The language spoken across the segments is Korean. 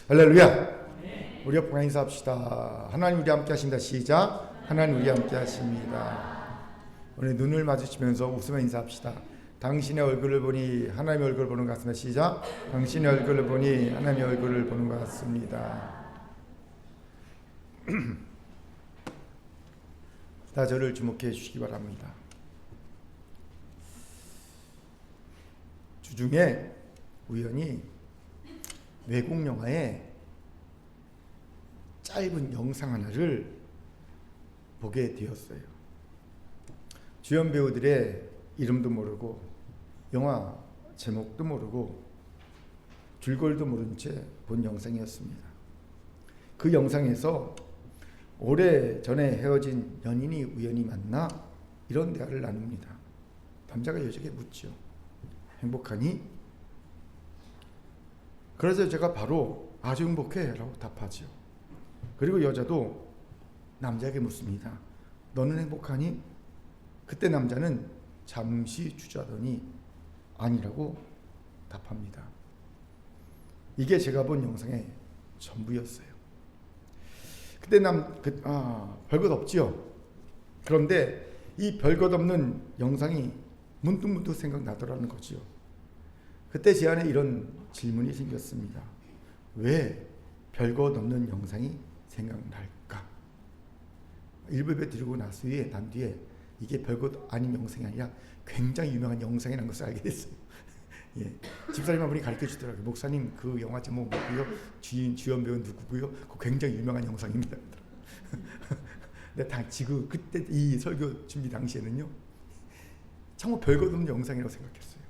할렐루야. 우리 옆에 인사합시다. 하나님 우리 함께 하신다. 시작. 하나님 우리 함께 하십니다. 오늘 눈을 마주치면서 웃으며 인사합시다. 당신의 얼굴을 보니 하나님의 얼굴을 보는 것 같습니다. 시작. 당신의 얼굴을 보니 하나님의 얼굴을 보는 것 같습니다. 다 저를 주목해 주시기 바랍니다. 주중에 우연히 외국 영화의 짧은 영상 하나를 보게 되었어요. 주연 배우들의 이름도 모르고 영화 제목도 모르고 줄거리도 모른 채 본 영상이었습니다. 그 영상에서 오래전에 헤어진 연인이 우연히 만나 이런 대화를 나눕니다. 남자가 여자에게 묻죠. 행복하니? 그래서 제가 바로 아주 행복해 라고 답하죠. 그리고 여자도 남자에게 묻습니다. 너는 행복하니? 그때 남자는 잠시 주저하더니 아니라고 답합니다. 이게 제가 본 영상의 전부였어요. 그때 별것 없지요. 그런데 이 별것 없는 영상이 문득문득 생각나더라는 거죠. 그때 제 안에 이런 질문이 생겼습니다. 왜 별것 없는 영상이 생각날까? 일부에 드리고 난 뒤에 이게 별것 아닌 영상이 아니라 굉장히 유명한 영상이 난 것을 알게 됐어요. 예. 집사님 한 분이 가르쳐 주더라고요. 목사님 그 영화 제목 뭐고요? 주연 배우 누구고요? 그 굉장히 유명한 영상입니다. 근데 지금 그때 이 설교 준비 당시에는요, 정말 별것 없는 영상이라고 생각했어요.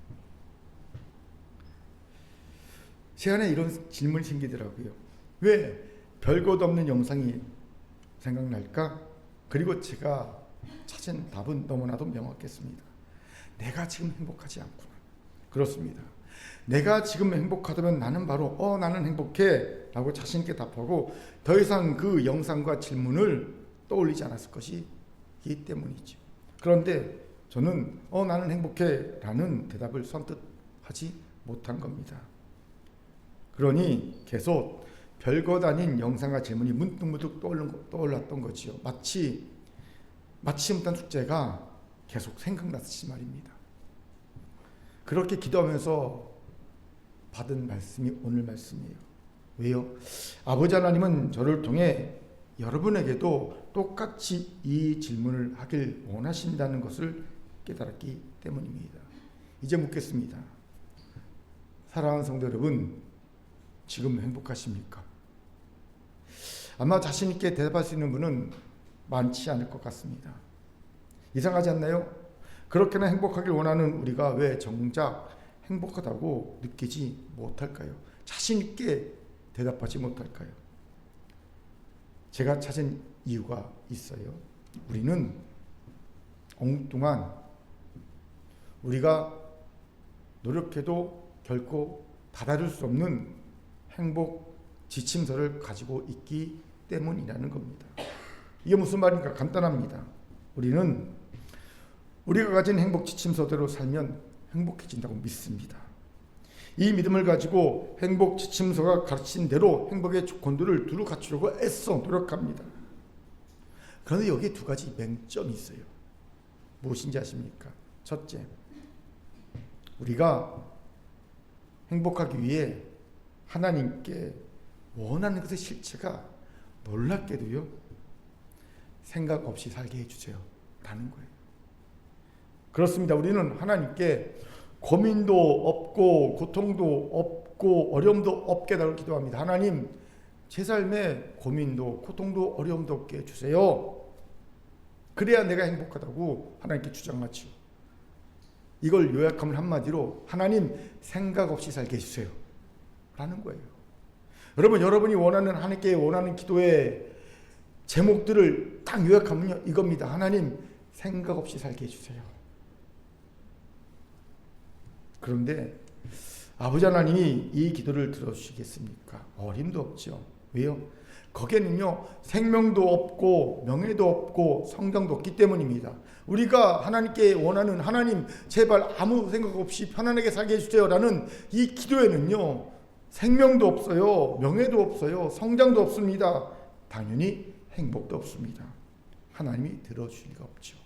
제 안에 이런 질문이 생기더라고요. 왜 별것 없는 영상이 생각날까? 그리고 제가 찾은 답은 너무나도 명확했습니다. 내가 지금 행복하지 않구나. 그렇습니다. 내가 지금 행복하다면 나는 바로 나는 행복해 라고 자신있게 답하고 더 이상 그 영상과 질문을 떠올리지 않았을 것이기 때문이죠. 그런데 저는 나는 행복해 라는 대답을 선뜻 하지 못한 겁니다. 그러니 계속 별것 아닌 영상과 질문이 문득문득 떠올랐던 거지요. 마치 못한 숙제가 계속 생각났듯이 말입니다. 그렇게 기도하면서 받은 말씀이 오늘 말씀이에요. 왜요? 아버지 하나님은 저를 통해 여러분에게도 똑같이 이 질문을 하길 원하신다는 것을 깨달았기 때문입니다. 이제 묻겠습니다. 사랑하는 성도 여러분, 지금 행복하십니까? 아마 자신 있게 대답할 수 있는 분은 많지 않을 것 같습니다. 이상하지 않나요? 그렇게나 행복하길 원하는 우리가 왜 정작 행복하다고 느끼지 못할까요? 자신 있게 대답하지 못할까요? 제가 찾은 이유가 있어요. 우리는 엉뚱한, 우리가 노력해도 결코 다다를 수 없는 행복 지침서를 가지고 있기 때문이라는 겁니다. 이게 무슨 말인가? 간단합니다. 우리가 가진 행복 지침서대로 살면 행복해진다고 믿습니다. 이 믿음을 가지고 행복 지침서가 가르친 대로 행복의 조건들을 두루 갖추려고 애써 노력합니다. 그런데 여기에 두 가지 맹점이 있어요. 무엇인지 아십니까? 첫째, 우리가 행복하기 위해 하나님께 원하는 것의 실체가 놀랍게도요, 생각 없이 살게 해주세요 라는 거예요. 그렇습니다. 우리는 하나님께 고민도 없고 고통도 없고 어려움도 없게 달라고 기도합니다. 하나님, 제 삶에 고민도 고통도 어려움도 없게 해주세요. 그래야 내가 행복하다고 하나님께 주장하죠. 이걸 요약하면 한마디로 하나님, 생각 없이 살게 해주세요 라는 거예요. 여러분이 원하는, 하나님께 원하는 기도의 제목들을 딱 요약하면요, 이겁니다. 하나님, 생각 없이 살게 해주세요. 그런데 아버지 하나님이 이 기도를 들어주시겠습니까? 어림도 없죠. 왜요? 거기에는요, 생명도 없고 명예도 없고 성장도 없기 때문입니다. 우리가 하나님께 원하는, 하나님 제발 아무 생각 없이 편안하게 살게 해주세요 라는 이 기도에는요, 생명도 없어요. 명예도 없어요. 성장도 없습니다. 당연히 행복도 없습니다. 하나님이 들어줄 리가 없죠.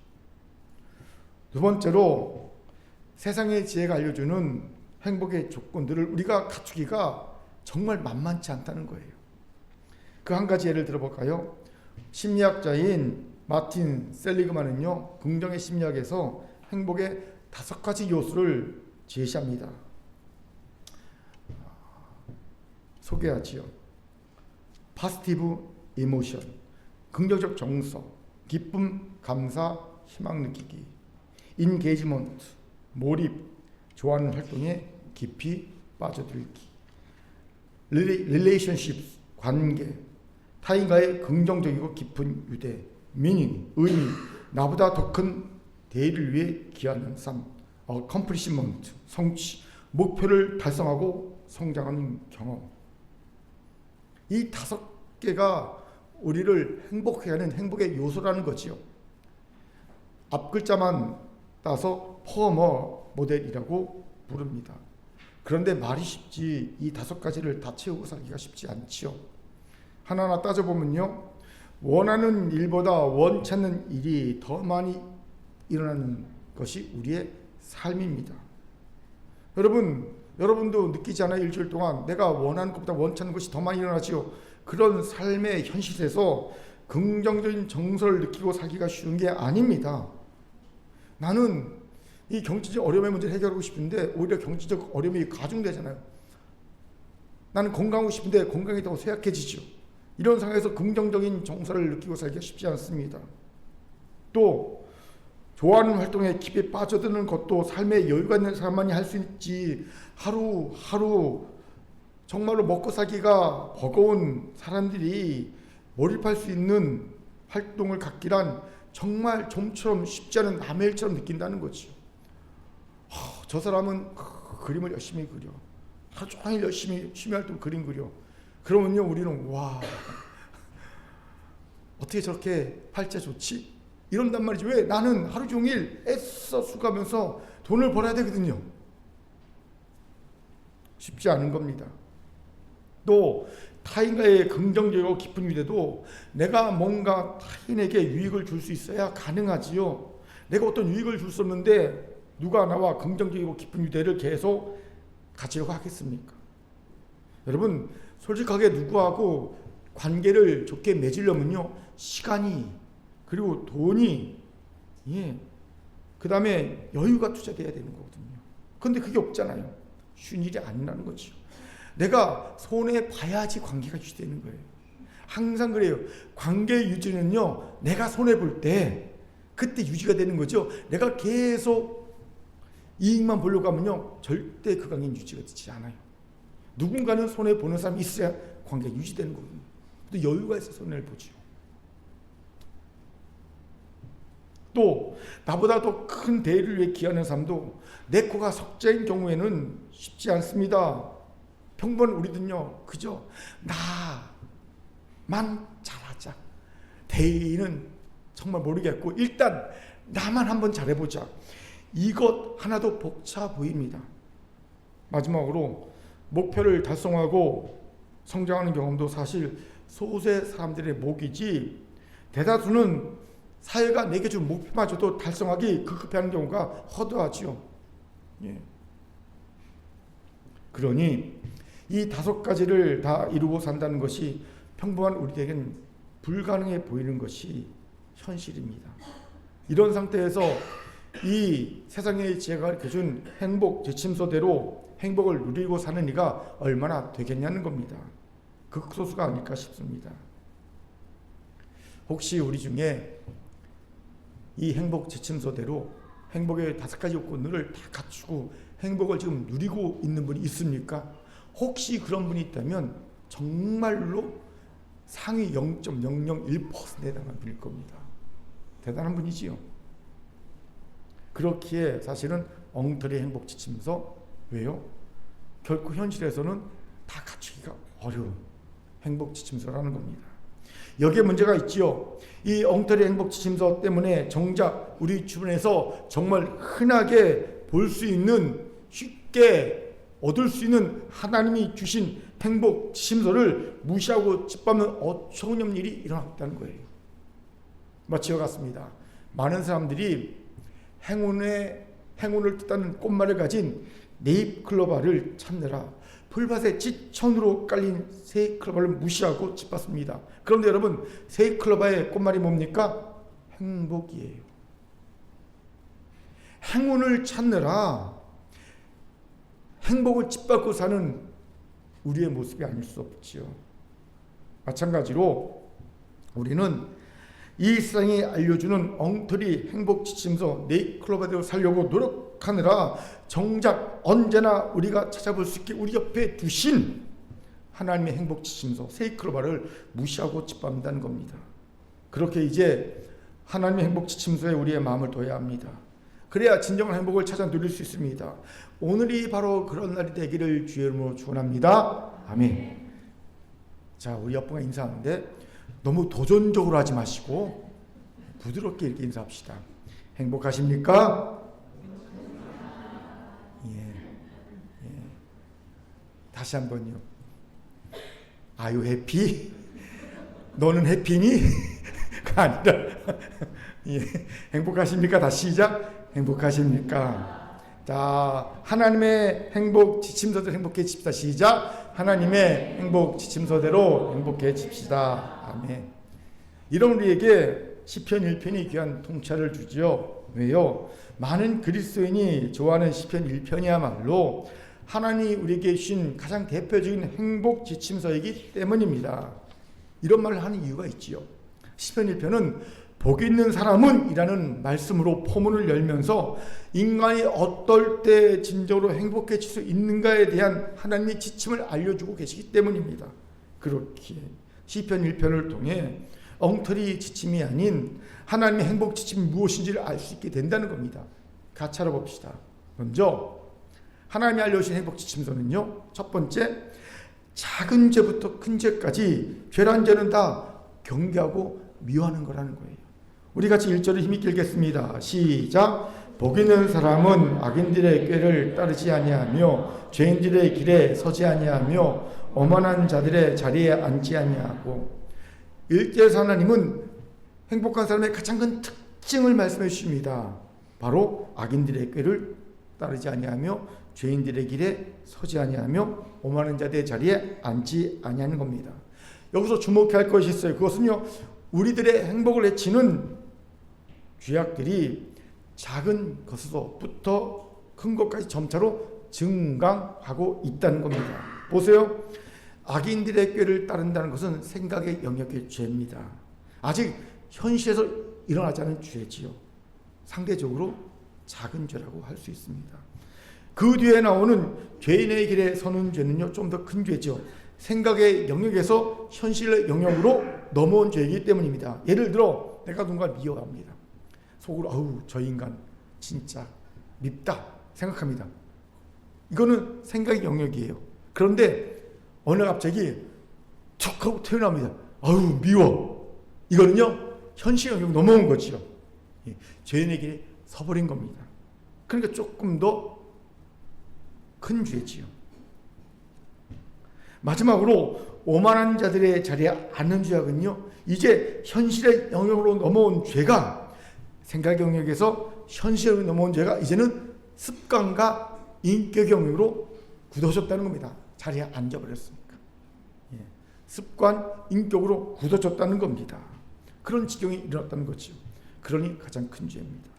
두 번째로 세상의 지혜가 알려주는 행복의 조건들을 우리가 갖추기가 정말 만만치 않다는 거예요. 그 한 가지 예를 들어볼까요? 심리학자인 마틴 셀리그만은요, 긍정의 심리학에서 행복의 5가지 요소를 제시합니다. 소개하지요. 파지티브 이모션, 긍정적 정서, 기쁨, 감사, 희망 느끼기, 인게이지먼트, 몰입, 좋아하는 활동에 깊이 빠져들기, 릴레이션십, 관계, 타인과의 긍정적이고 깊은 유대, 미닝, 의미, 나보다 더 큰 대의를 위해 기하는 삶, 컴플리시먼트, 성취, 목표를 달성하고 성장하는 경험. 이 5개가 우리를 행복해 하는 행복의 요소라는 거지요. 앞 글자만 따서 포머 모델이라고 부릅니다. 그런데 말이 쉽지 이 5가지를 다 채우고 살기가 쉽지 않지요. 하나하나 따져보면요, 원하는 일보다 원치 않는 일이 더 많이 일어나는 것이 우리의 삶입니다. 여러분도 느끼지 않아요? 일주일 동안 내가 원하는 것보다 원치 않는 것이 더 많이 일어나지요. 그런 삶의 현실에서 긍정적인 정서를 느끼고 살기가 쉬운 게 아닙니다. 나는 이 경제적 어려움의 문제를 해결하고 싶은데 오히려 경제적 어려움이 가중되잖아요. 나는 건강하고 싶은데 건강이 더 쇠약해지죠. 이런 상황에서 긍정적인 정서를 느끼고 살기가 쉽지 않습니다. 또 좋아하는 활동에 깊이 빠져드는 것도 삶에 여유가 있는 사람만이 할 수 있지, 하루하루 정말로 먹고 살기가 버거운 사람들이 몰입할 수 있는 활동을 갖기란 정말 좀처럼 쉽지 않은 남의 일처럼 느낀다는 거죠. 저 사람은 그림을 열심히 그려, 하루 종일 열심히 취미 활동 그림 그려. 그러면요, 우리는 와, 어떻게 저렇게 팔자 좋지? 이런단 말이지. 왜? 나는 하루 종일 애써 수고하면서 돈을 벌어야 되거든요. 쉽지 않은 겁니다. 또 타인과의 긍정적이고 깊은 유대도 내가 뭔가 타인에게 유익을 줄 수 있어야 가능하지요. 내가 어떤 유익을 줄 수 없는데 누가 나와 긍정적이고 깊은 유대를 계속 가지려고 하겠습니까? 여러분, 솔직하게 누구하고 관계를 좋게 맺으려면요, 시간이, 그리고 돈이, 그 다음에 여유가 투자돼야 되는 거거든요. 그런데 그게 없잖아요. 쉬운 일이 아니라는 거죠. 내가 손해 봐야지 관계가 유지되는 거예요. 항상 그래요. 관계 유지는요, 내가 손해 볼 때 그때 유지가 되는 거죠. 내가 계속 이익만 보려고 하면요, 절대 그 관계는 유지가 되지 않아요. 누군가는 손해 보는 사람이 있어야 관계가 유지되는 거거든요. 또 여유가 있어 손해를 보죠. 또 나보다 더 큰 대의를 위해 기하는 사람도 내 코가 석자인 경우에는 쉽지 않습니다. 평범한 우리들은요, 그죠? 나만 잘하자. 대의는 정말 모르겠고 일단 나만 한번 잘해보자. 이것 하나도 벅차 보입니다. 마지막으로 목표를 달성하고 성장하는 경험도 사실 소수의 사람들의 목이지, 대다수는 사회가 내게 준 목표마저도 달성하기 급급해하는 경우가 허다하지요. 그러니 이 5가지를 다 이루고 산다는 것이 평범한 우리에겐 불가능해 보이는 것이 현실입니다. 이런 상태에서 이 세상의 지혜가 가르쳐준 행복 지침서대로 행복을 누리고 사는 이가 얼마나 되겠냐는 겁니다. 극소수가 아닐까 싶습니다. 혹시 우리 중에 이 행복 지침서대로 행복의 5가지 요건들을 다 갖추고 행복을 지금 누리고 있는 분이 있습니까? 혹시 그런 분이 있다면 정말로 상위 0.001%에 해당하는 분일 겁니다. 대단한 분이지요. 그렇기에 사실은 엉터리 행복 지침서, 왜요? 결코 현실에서는 다 갖추기가 어려운 행복 지침서라는 겁니다. 여기에 문제가 있지요. 이 엉터리 행복 지침서 때문에 정작 우리 주변에서 정말 흔하게 볼 수 있는, 쉽게 얻을 수 있는 하나님이 주신 행복 지침서를 무시하고 짓밟는 어처구니없는 일이 일어났다는 거예요. 마치 이와 같습니다. 많은 사람들이 행운을 뜻하는 꽃말을 가진 네잎클로바를 찾느라 풀밭에 지천으로 깔린 세잎클로바를 무시하고 짓밟습니다. 그런데 여러분, 세잎클로바의 꽃말이 뭡니까? 행복이에요. 행운을 찾느라 행복을 짓밟고 사는 우리의 모습이 아닐 수 없지요. 마찬가지로 우리는 이 세상이 알려주는 엉터리 행복 지침서 네잎클로바대로 살려고 노력하느라 정작 언제나 우리가 찾아볼 수 있게 우리 옆에 두신 하나님의 행복 지침서 세잎클로바를 무시하고 짓밟는다는 겁니다. 그렇게 이제 하나님의 행복 지침서에 우리의 마음을 둬야 합니다. 그래야 진정한 행복을 찾아 누릴 수 있습니다. 오늘이 바로 그런 날이 되기를 주의 이름으로 축원합니다. 아멘. 자, 우리 옆분과 인사하는데 너무 도전적으로 하지 마시고 부드럽게 이렇게 인사합시다. 행복하십니까? 예. 다시 한번요. Are you happy? 너는 해피니? 가 아니라 예. 행복하십니까? 다시 시작. 행복하십니까? 자, 하나님의 행복 지침서대로 행복해집시다. 시작. 하나님의 행복 지침서대로 행복해집시다. 아멘. 이런 우리에게 시편 1편이 귀한 통찰을 주지요. 왜요? 많은 그리스도인이 좋아하는 시편 1편이야말로 하나님이 우리에게 주신 가장 대표적인 행복 지침서이기 때문입니다. 이런 말을 하는 이유가 있지요. 시편 1편은 복 있는 사람은 이라는 말씀으로 포문을 열면서 인간이 어떨 때 진정으로 행복해질 수 있는가에 대한 하나님의 지침을 알려주고 계시기 때문입니다. 그렇기에 시편 1편을 통해 엉터리 지침이 아닌 하나님의 행복 지침이 무엇인지를 알 수 있게 된다는 겁니다. 같이 알아봅시다. 먼저 하나님이 알려주신 행복 지침서는요, 첫 번째, 작은 죄부터 큰 죄까지 죄란 죄는 다 경계하고 미워하는 거라는 거예요. 우리 같이 1절을 힘있게 읽겠습니다. 시작. 복 있는 사람은 악인들의 꾀를 따르지 아니하며 죄인들의 길에 서지 아니하며 오만한 자들의 자리에 앉지 아니하고. 1절에서 하나님은 행복한 사람의 가장 큰 특징을 말씀해 주십니다. 바로 악인들의 꾀를 따르지 아니하며 죄인들의 길에 서지 아니하며 오만한 자들의 자리에 앉지 아니하는 겁니다. 여기서 주목해야 할 것이 있어요. 그것은요, 우리들의 행복을 해치는 죄악들이 작은 것에서부터 큰 것까지 점차로 증강하고 있다는 겁니다. 보세요. 악인들의 꾀를 따른다는 것은 생각의 영역의 죄입니다. 아직 현실에서 일어나지 않은 죄지요. 상대적으로 작은 죄라고 할 수 있습니다. 그 뒤에 나오는 죄인의 길에 서는 죄는요, 좀 더 큰 죄죠. 생각의 영역에서 현실의 영역으로 넘어온 죄이기 때문입니다. 예를 들어 내가 누군가 미워합니다. 속으로 아우 저 인간 진짜 밉다 생각합니다. 이거는 생각의 영역이에요. 그런데 어느 갑자기 툭 하고 튀어나옵니다. 아우 미워. 이거는요 현실 영역 넘어온 거지요. 죄인의 길에 서버린 겁니다. 그러니까 조금 더 큰 죄지요. 마지막으로 오만한 자들의 자리에 앉는 죄악은요, 이제 현실의 영역으로 넘어온 죄가, 생각 영역에서 현실로 넘어온 죄가 이제는 습관과 인격 영역으로 굳어졌다는 겁니다. 자리에 앉아버렸으니까. 습관, 인격으로 굳어졌다는 겁니다. 그런 지경이 일어났다는 거죠. 그러니 가장 큰 죄입니다.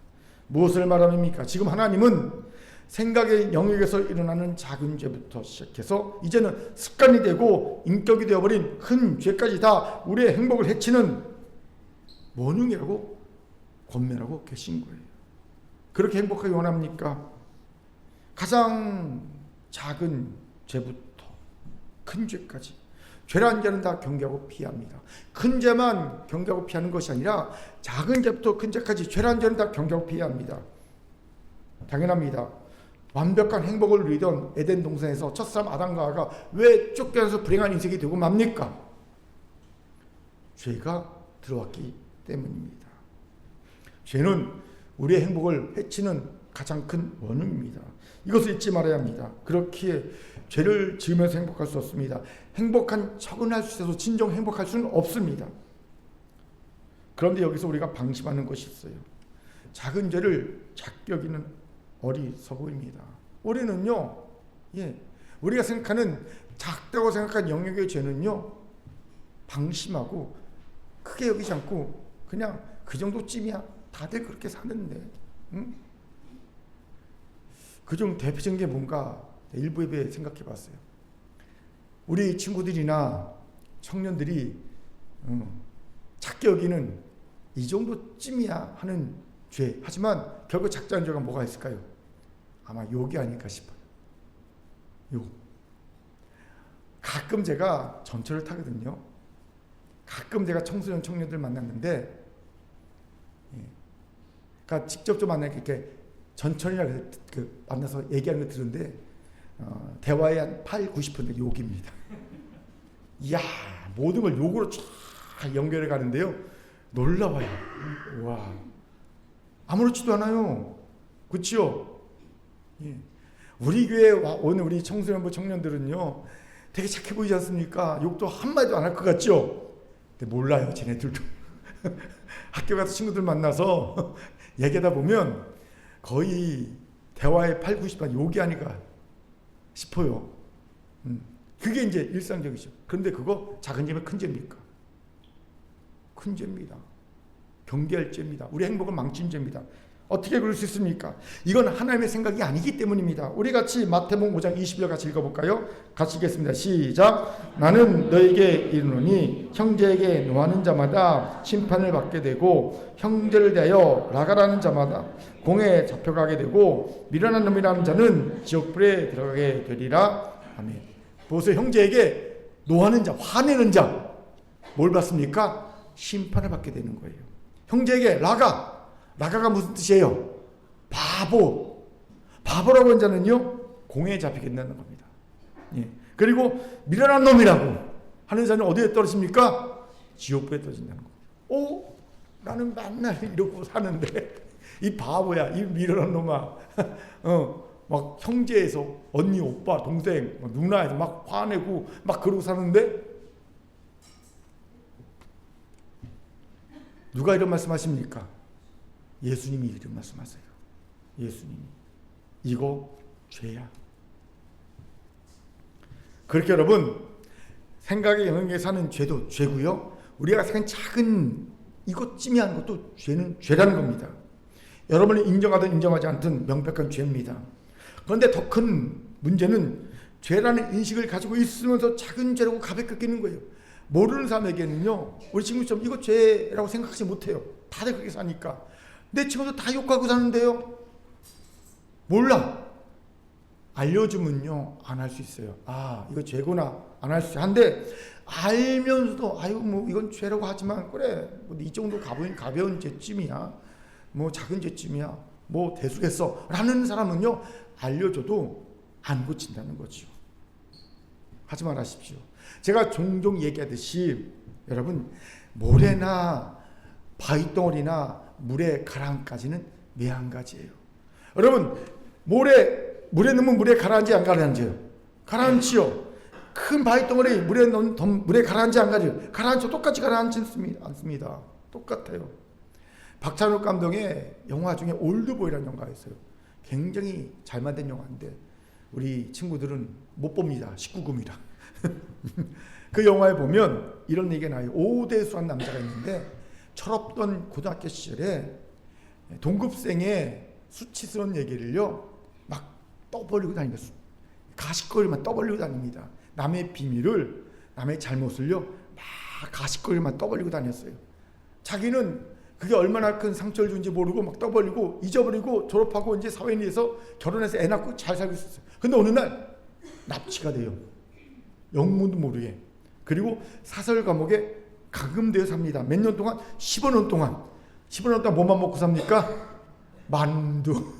무엇을 말합니까? 지금 하나님은 생각의 영역에서 일어나는 작은 죄부터 시작해서 이제는 습관이 되고 인격이 되어버린 큰 죄까지 다 우리의 행복을 해치는 원흉이라고 권면하고 계신 거예요. 그렇게 행복하기 원합니까? 가장 작은 죄부터 큰 죄까지 죄란 죄는 다 경계하고 피합니다. 큰 죄만 경계하고 피하는 것이 아니라 작은 죄부터 큰 죄까지 죄란 죄는 다 경계하고 피합니다. 당연합니다. 완벽한 행복을 누리던 에덴 동산에서 첫사람 아담과 하와가 왜 쫓겨나서 불행한 인생이 되고 맙니까? 죄가 들어왔기 때문입니다. 죄는 우리의 행복을 해치는 가장 큰 원흉입니다. 이것을 잊지 말아야 합니다. 그렇기에 죄를 지으면서 행복할 수 없습니다. 행복한 척은 할 수 있어서 진정 행복할 수는 없습니다. 그런데 여기서 우리가 방심하는 것이 있어요. 작은 죄를 작게 여기는 어리석음입니다. 우리는요, 우리가 생각하는 작다고 생각한 영역의 죄는요, 방심하고 크게 여기지 않고 그냥 그 정도쯤이야. 다들 그렇게 사는데, 응? 그중 대표적인 게 뭔가 일부 예배 생각해 봤어요. 우리 친구들이나 청년들이 작게 여기는 이 정도쯤이야 하는 죄. 하지만 결국 작지 않은 죄가 뭐가 있을까요? 아마 욕이 아닐까 싶어요. 욕. 가끔 제가 전철을 타거든요. 가끔 제가 청소년 청년들 만났는데, 그러니까 직접 좀 만나니까 이렇게 전철이라 만나서 얘기하는 거 들은데 대화의 한 8, 90% 욕입니다. 이야, 모든 걸 욕으로 쫙 연결해 가는데요. 놀라워요. 와, 아무렇지도 않아요. 그렇죠? 우리 교회 오늘 우리 청소년부 청년들은요, 되게 착해 보이지 않습니까? 욕도 한마디도 안 할 것 같죠? 근데 몰라요, 쟤네들도. 학교 가서 친구들 만나서 얘기하다 보면 거의 대화의 8, 90% 욕이 아닐까 싶어요. 그게 이제 일상적이죠. 그런데 그거 작은 죄면 큰 죄입니까? 큰 죄입니다. 경계할 죄입니다. 우리 행복은 망친 죄입니다. 어떻게 그럴 수 있습니까? 이건 하나님의 생각이 아니기 때문입니다. 우리 같이 마태복음 5장 20절 같이 읽어볼까요? 같이 읽겠습니다. 시작. 나는 너에게 이르노니 형제에게 노하는 자마다 심판을 받게 되고 형제를 대하여 라가라는 자마다 공에 잡혀가게 되고 미련한 놈이라는 자는 지옥불에 들어가게 되리라. 아멘. 보세요. 형제에게 노하는 자, 화내는 자, 뭘 받습니까? 심판을 받게 되는 거예요. 형제에게 라가가 무슨 뜻이에요? 바보. 바보라고 하는 자는요, 공에 잡히게 된다는 겁니다. 그리고 미련한 놈이라고 하는 자는 어디에 떨어집니까? 지옥불에 떨어진다는 거. 나는 맨날 이러고 사는데 이 바보야, 이 미련한 놈아. 막 형제에서 언니, 오빠, 동생, 누나에서 막 화내고 막 그러고 사는데 누가 이런 말씀하십니까? 예수님이 이런 말씀하세요. 예수님이. 이거 죄야. 그렇게 여러분, 생각의 영역에 사는 죄도 죄고요. 우리가 생각한 작은 이것쯤이 하는 것도 죄는 죄라는 겁니다. 여러분이 인정하든 인정하지 않든 명백한 죄입니다. 그런데 더 큰 문제는 죄라는 인식을 가지고 있으면서 작은 죄라고 가볍게 여기는 거예요. 모르는 사람에게는요, 우리 친구처럼 이거 죄라고 생각하지 못해요. 다들 그렇게 사니까. 내 친구도 다 욕하고 사는데요. 몰라. 알려주면요, 안 할 수 있어요. 이거 죄구나. 안 할 수 있어요. 한데 알면서도 이건 죄라고 하지만 그래, 이 정도 가벼운 죄쯤이야. 작은 죄쯤이야. 대수겠어. 라는 사람은요, 알려줘도 안 고친다는 거죠. 하지 말아십시오. 제가 종종 얘기하듯이 여러분, 모래나 바위덩어리나 물에 가라앉기까지는 매한가지예요. 여러분, 물에 넣으면 물에 가라앉지 안 가라앉아요? 가라앉지요. 큰 바위덩어리 물에 가라앉지 안 가라앉죠. 똑같이 가라앉지 않습니다. 똑같아요. 박찬욱 감독의 영화 중에 올드보이라는 영화가 있어요. 굉장히 잘 만든 영화인데 우리 친구들은 못 봅니다. 19금이라. 그 영화에 보면 이런 얘기가 나와요. 오대수라는 남자가 있는데 철없던 고등학교 시절에 동급생의 수치스러운 얘기를요 막 떠벌리고 다니면서 가십거리만 떠벌리고 다닙니다. 남의 비밀을, 남의 잘못을요 막 가십거리만 떠벌리고 다녔어요. 자기는 그게 얼마나 큰 상처를 준지 모르고 막 떠벌리고 잊어버리고 졸업하고 이제 사회인에서 결혼해서 애 낳고 잘 살고 있었어요. 근데 어느 날 납치가 돼요. 영문도 모르게. 그리고 사설 감옥에 감금되어 삽니다. 몇 년 동안? 15년 동안. 15년 동안 뭐만 먹고 삽니까? 만두.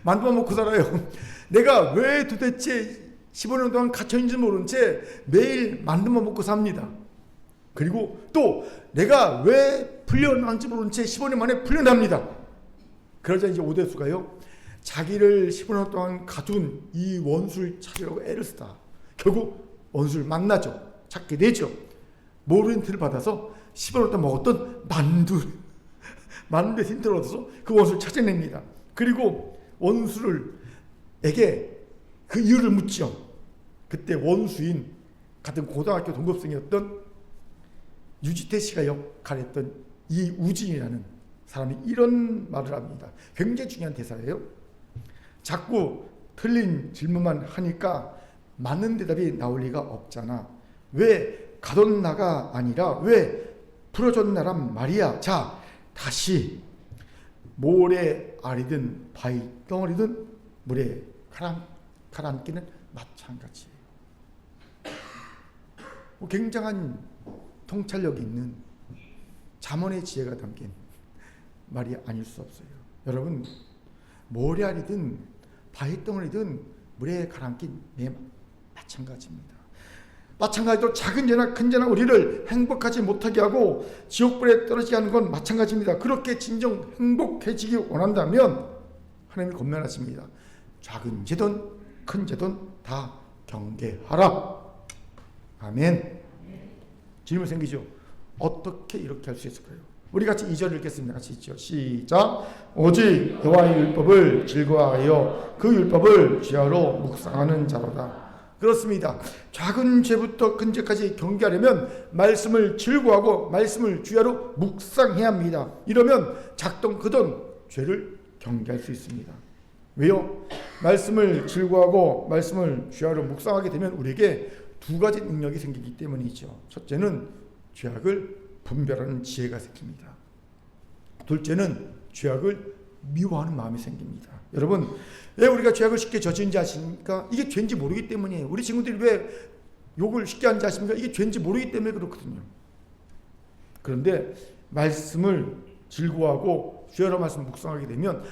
만두만 먹고 살아요. 내가 왜 도대체 15년 동안 갇혀있는지 모른 채 매일 만두만 먹고 삽니다. 그리고 또 내가 왜 풀려나는지 모른 채 15년 만에 풀려납니다. 그러자 이제 오대수가요, 자기를 15년 동안 가둔 이 원수를 찾으려고 애를 쓰다 결국 원수를 만나죠. 찾게 되죠. 모르는 티를 받아서 15년 동안 먹었던 만두에 힌트를 얻어서 그 원수를 찾아냅니다. 그리고 원수에게 그 이유를 묻죠. 그때 원수인 같은 고등학교 동급생이었던 유지태 씨가 역할했던 이우진이라는 사람이 이런 말을 합니다. 굉장히 중요한 대사예요. 자꾸 틀린 질문만 하니까 맞는 대답이 나올 리가 없잖아. 왜 가던 나가 아니라 왜 풀어줬나란 말이야. 자, 다시 모래 알이든 바위 덩어리든 물에 가라앉기는 마찬가지예요. 굉장한 통찰력 있는 잠언의 지혜가 담긴 말이 아닐 수 없어요. 여러분, 모래알이든 바위덩어리든 물에 가라앉긴 마찬가지입니다. 마찬가지로 작은 죄나 큰 죄나 우리를 행복하지 못하게 하고 지옥불에 떨어지게 하는 건 마찬가지입니다. 그렇게 진정 행복해지기 원한다면 하나님이 권면하십니다. 작은 죄든 큰 죄든 다 경계하라. 아멘. 질문 생기죠? 어떻게 이렇게 할 수 있을까요? 우리 같이 2절 읽겠습니다. 같이 읽죠. 시작. 오직 여호와의 율법을 즐거워하여 그 율법을 주야로 묵상하는 자로다. 그렇습니다. 작은 죄부터 큰 죄까지 경계하려면 말씀을 즐거워하고 말씀을 주야로 묵상해야 합니다. 이러면 작던 크던 죄를 경계할 수 있습니다. 왜요? 말씀을 즐거워하고 말씀을 주야로 묵상하게 되면 우리에게 두 가지 능력이 생기기 때문이죠. 첫째는 죄악을 분별하는 지혜가 생깁니다. 둘째는 죄악을 미워하는 마음이 생깁니다. 여러분, 왜 우리가 죄악을 쉽게 저지른지 아십니까? 이게 죄인지 모르기 때문이에요. 우리 친구들이 왜 욕을 쉽게 하는지 아십니까? 이게 죄인지 모르기 때문에 그렇거든요. 그런데 말씀을 즐거워하고 주여라 말씀 묵상하게 되면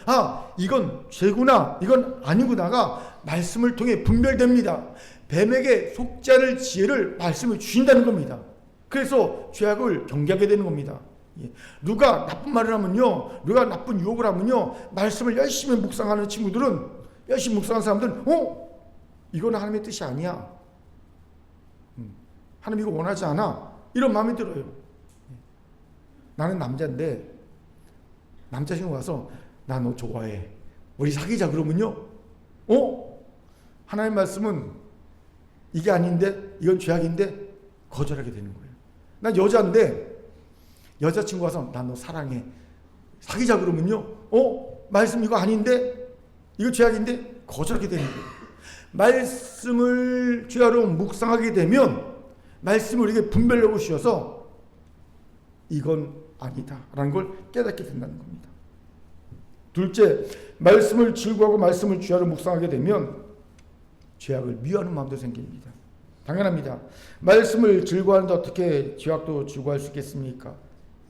이건 죄구나 이건 아니구나가 말씀을 통해 분별됩니다. 뱀에게 속지 않을 지혜를 말씀을 주신다는 겁니다. 그래서 죄악을 경계하게 되는 겁니다. 누가 나쁜 말을 하면요, 누가 나쁜 유혹을 하면요, 말씀을 열심히 묵상하는 친구들은, 열심히 묵상하는 사람들은 이거는 하나님의 뜻이 아니야, 하나님 이거 원하지 않아, 이런 마음이 들어요. 나는 남자인데 남자 친구 와서 나 너 좋아해, 우리 사귀자 그러면요, 하나님 말씀은 이게 아닌데, 이건 죄악인데 거절하게 되는 거예요. 난 여자인데 여자친구 와서 나 너 사랑해, 사귀자 그러면요, 말씀 이거 아닌데, 이거 죄악인데 거절하게 되는 거예요. 말씀을 죄악으로 묵상하게 되면 말씀을 우리에게 분별력을 주셔서 이건 아니다 라는 걸 깨닫게 된다는 겁니다. 둘째, 말씀을 즐거워하고 말씀을 죄악으로 묵상하게 되면 죄악을 미워하는 마음도 생깁니다. 당연합니다. 말씀을 즐거워하는데 어떻게 죄악도 즐거워할 수 있겠습니까?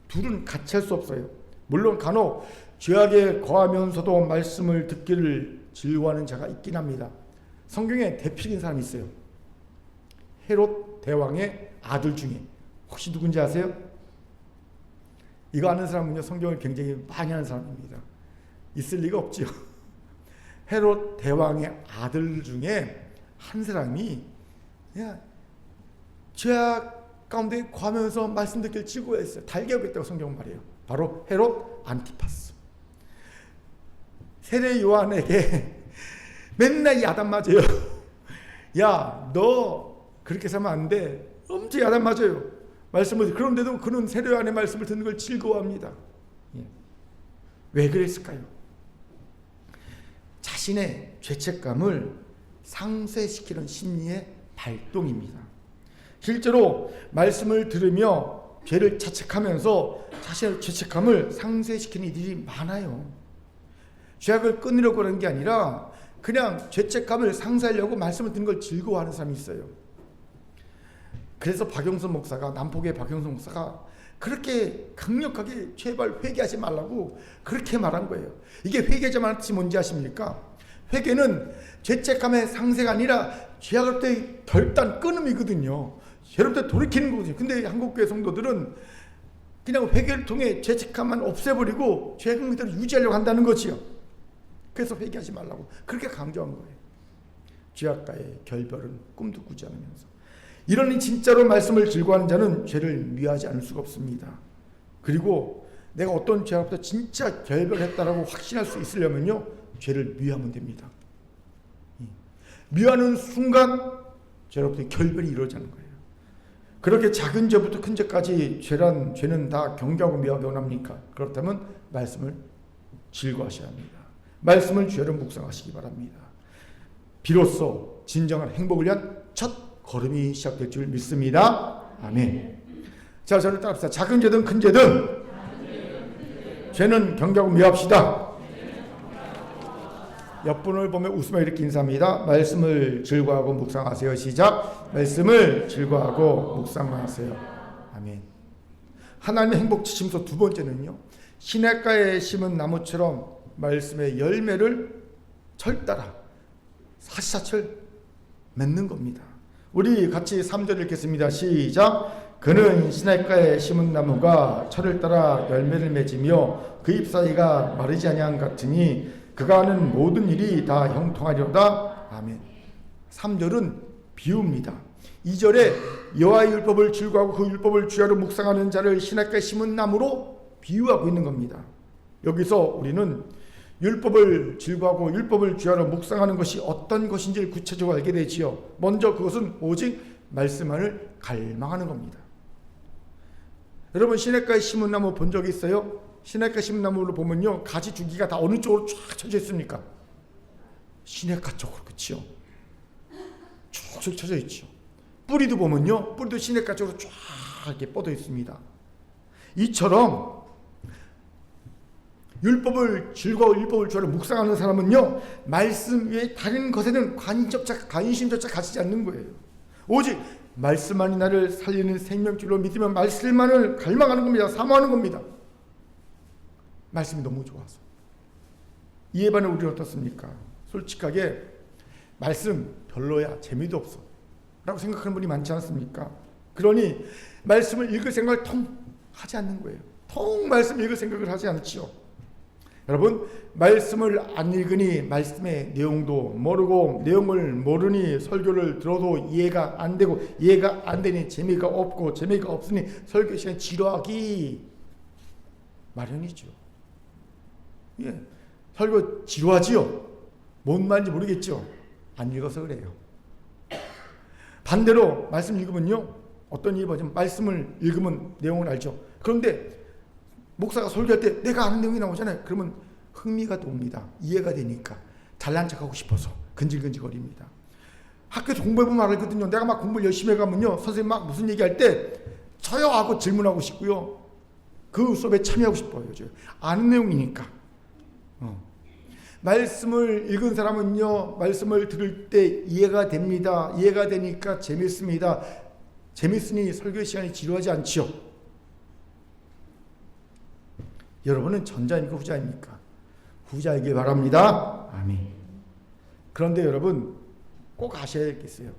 둘은 같이 할 수 없어요. 물론 간혹 죄악에 거하면서도 말씀을 듣기를 즐거워하는 자가 있긴 합니다. 성경에 대표적인 사람이 있어요. 헤롯 대왕의 아들 중에 혹시 누군지 아세요? 이거 아는 사람은요, 성경을 굉장히 많이 하는 사람입니다. 있을 리가 없지요. 헤롯 대왕의 아들 중에 한 사람이 죄악 가운데 거하면서 말씀 듣기를 즐거워했어요. 달게 하겠다고 성경은 말해요. 바로 헤롯 안티파스. 세례 요한에게 맨날 야단 맞아요. 야, 너 그렇게 살면 안 돼. 엄청 야단 맞아요. 말씀을. 그런데도 그는 세례 요한의 말씀을 듣는 걸 즐거워합니다. 왜 그랬을까요? 자신의 죄책감을 상쇄시키는 심리의 발동입니다. 실제로 말씀을 들으며 죄를 자책하면서 자신의 죄책감을 상쇄시키는 이들이 많아요. 죄악을 끊으려고 하는 게 아니라 그냥 죄책감을 상쇄하려고 말씀을 듣는 걸 즐거워하는 사람이 있어요. 그래서 박영선 목사가, 남포교회 박영선 목사가 그렇게 강력하게 제발 회개하지 말라고 그렇게 말한 거예요. 이게 회개하지 말라는 뜻이 뭔지 아십니까? 회개는 죄책감의 상쇄가 아니라 죄악으로부터의 결단 끊음이거든요. 죄로부터 돌이키는 거거든요. 근데 한국교회 성도들은 그냥 회개를 통해 죄책감만 없애버리고 죄악을 그대로 유지하려고 한다는 거지요. 그래서 회개하지 말라고 그렇게 강조한 거예요. 죄악과의 결별은 꿈도 꾸지 않으면서. 이러니 진짜로 말씀을 즐거워하는 자는 죄를 미워하지 않을 수가 없습니다. 그리고 내가 어떤 죄로부터 진짜 결별했다라고 확신할 수 있으려면요, 죄를 미워하면 됩니다. 미워하는 순간 죄로부터 결별이 이루어지는 거예요. 그렇게 작은 죄부터 큰 죄까지 죄는 다 경계하고 미워하게 원합니까? 그렇다면 말씀을 즐거워하셔야 합니다. 말씀을 죄로 묵상하시기 바랍니다. 비로소 진정한 행복을 위한 첫 걸음이 시작될 줄 믿습니다. 아멘. 자, 저를 따라합시다. 작은 죄든 큰 죄든 죄는 경계하고 미워합시다. 옆분을 보며 웃음을 이렇게 인사합니다. 말씀을 즐거워하고 묵상하세요. 시작. 말씀을 즐거워하고 묵상하세요. 아멘. 하나님의 행복 지침서 두 번째는요, 시냇가에 심은 나무처럼 말씀의 열매를 철따라 사시사철 맺는 겁니다. 우리 같이 3절 읽겠습니다. 시작. 그는 시냇가에 심은 나무가 철을 따라 열매를 맺으며 그 잎사이가 마르지 아니한 같으니 그가 하는 모든 일이 다 형통하리로다. 아멘. 3절은 비유입니다. 2절에 여호와의 율법을 즐거워하고 그 율법을 주야로 묵상하는 자를 시냇가에 심은 나무로 비유하고 있는 겁니다. 여기서 우리는 율법을 즐거워하고 율법을 주야로 묵상하는 것이 어떤 것인지 구체적으로 알게 되지요. 먼저 그것은 오직 말씀만을 갈망하는 겁니다. 여러분, 시냇가에 심은 나무 본 적 있어요? 시냇가 심은 나무로 보면요, 가지 줄기가 다 어느 쪽으로 쫙 쳐져 있습니까? 시냇가 쪽으로, 그렇죠? 쭉쭉 쳐져 있죠. 뿌리도 보면요, 뿌리도 시냇가 쪽으로 쫙 이렇게 뻗어 있습니다. 이처럼 율법을 즐거워 율법을 좋아하는 묵상하는 사람은요, 말씀 외에 다른 것에는 관심조차 가지지 않는 거예요. 오직 말씀만이 나를 살리는 생명줄로 믿으면 말씀만을 갈망하는 겁니다. 사모하는 겁니다. 말씀이 너무 좋아서. 이에 반해 우리는 어떻습니까? 솔직하게 말씀 별로야, 재미도 없어 라고 생각하는 분이 많지 않습니까? 그러니 말씀을 읽을 생각을 통 하지 않는 거예요. 통 말씀 읽을 생각을 하지 않지요. 여러분, 말씀을 안 읽으니 말씀의 내용도 모르고 내용을 모르니 설교를 들어도 이해가 안 되고 이해가 안 되니 재미가 없고 재미가 없으니 설교 시간에 지루하기 마련이죠. 예, 설교 지루하지요. 뭔 말인지 모르겠죠. 안 읽어서 그래요. 반대로 말씀 읽으면요, 어떤 일이 뭐냐면 말씀을 읽으면 내용을 알죠. 그런데 목사가 설교할 때 내가 아는 내용이 나오잖아요. 그러면 흥미가 옵니다. 이해가 되니까 잘난 척하고 싶어서 근질근질거립니다. 학교에서 공부해보면 알거든요. 내가 막 공부를 열심히 해가면요, 선생님 막 무슨 얘기할 때 저요 하고 질문하고 싶고요, 그 수업에 참여하고 싶어요. 아는 내용이니까. 말씀을 읽은 사람은요, 말씀을 들을 때 이해가 됩니다. 이해가 되니까 재밌습니다. 재밌으니 설교 시간이 지루하지 않지요. 여러분은 전자입니까 후자입니까? 후자이길 바랍니다. 아멘. 그런데 여러분 꼭 아셔야겠어요.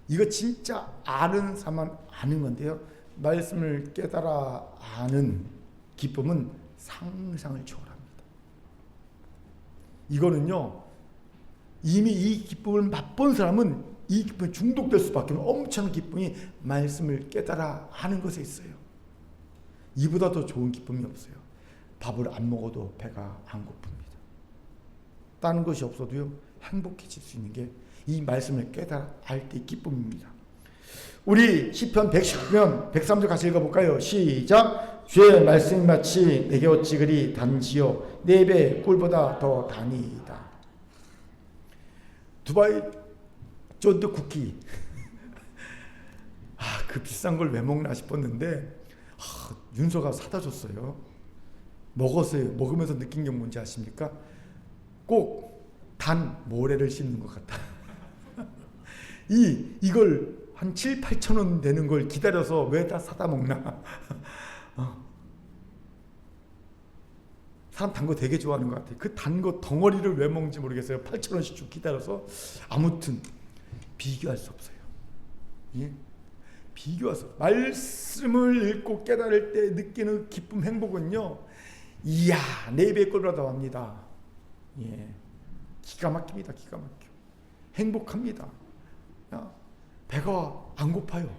이거 진짜 아는 사람만 아는 건데요, 말씀을 깨달아 아는 기쁨은 상상을 초월합니다. 이거는요, 이미 이 기쁨을 맛본 사람은 이 기쁨에 중독될 수밖에 없는 엄청난 기쁨이 말씀을 깨달아 하는 것에 있어요. 이보다 더 좋은 기쁨이 없어요. 밥을 안 먹어도 배가 안 고픕니다. 다른 것이 없어도요, 행복해질 수 있는 게 이 말씀을 깨달아 알 때의 기쁨입니다. 우리 시편 119편 103절 같이 읽어볼까요? 시작. 주의 말씀이 마치 내게 어찌 그리 단지요 내 입에 꿀보다 더 다니이다. 두바이 쫀득 쿠키. 그 비싼 걸 왜 먹나 싶었는데 윤서가 사다 줬어요. 먹었어요. 먹으면서 느낀 게 뭔지 아십니까? 꼭 단 모래를 씹는 것 같다. 이걸 한 7, 8천 원 되는 걸 기다려서 왜 다 사다 먹나? 사람 단 거 되게 좋아하는 것 같아요. 그 단 거 덩어리를 왜 먹는지 모르겠어요. 8천 원씩 쭉 기다려서. 아무튼 비교할 수 없어요. 예? 비교할 수 없어요. 말씀을 읽고 깨달을 때 느끼는 기쁨, 행복은요, 이야, 내 입에 꿀보다 합니다. 예, 기가 막힙니다. 기가 막혀. 행복합니다. 배가 안 고파요.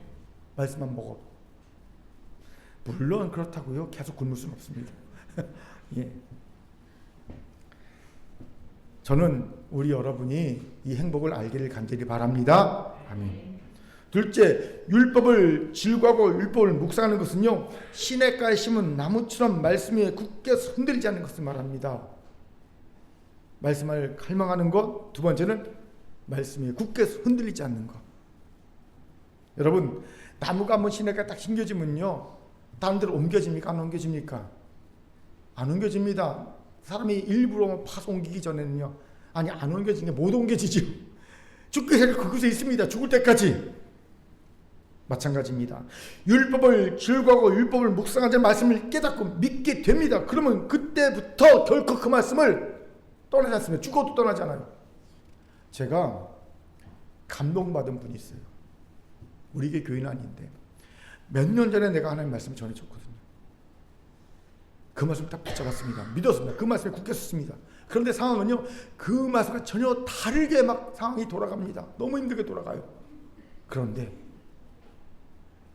말씀만 먹어도. 물론 그렇다고요. 계속 굶을 수는 없습니다. 예. 저는 우리 여러분이 이 행복을 알기를 간절히 바랍니다. 아멘. 둘째, 율법을 질구하고 율법을 묵상하는 것은요, 시냇가에 심은 나무처럼 말씀 위에 굳게 흔들리지 않는 것을 말합니다. 말씀을 갈망하는 것. 두 번째는 말씀 위에 굳게 흔들리지 않는 것. 여러분, 나무가 한번 시냇가에 딱 심겨지면요, 다른 데로 옮겨집니까? 안 옮겨집니까? 안 옮겨집니다. 사람이 일부러 파서 옮기기 전에는요, 아니, 안 옮겨지는 게 못 옮겨지죠. 죽기 전에 그곳에 있습니다. 죽을 때까지. 마찬가지입니다. 율법을 즐거워하고 율법을 묵상하자 말씀을 깨닫고 믿게 됩니다. 그러면 그때부터 결코 그 말씀을 떠나지 않습니다. 죽어도 떠나지 않아요. 제가 감동받은 분이 있어요. 우리 게 교인은 아닌데 몇 년 전에 내가 하나님 말씀을 전해줬거든요. 그 말씀을 딱 붙잡았습니다. 믿었습니다. 그 말씀에 굳게 섰습니다. 그런데 상황은요, 그 말씀과 전혀 다르게 막 상황이 돌아갑니다. 너무 힘들게 돌아가요. 그런데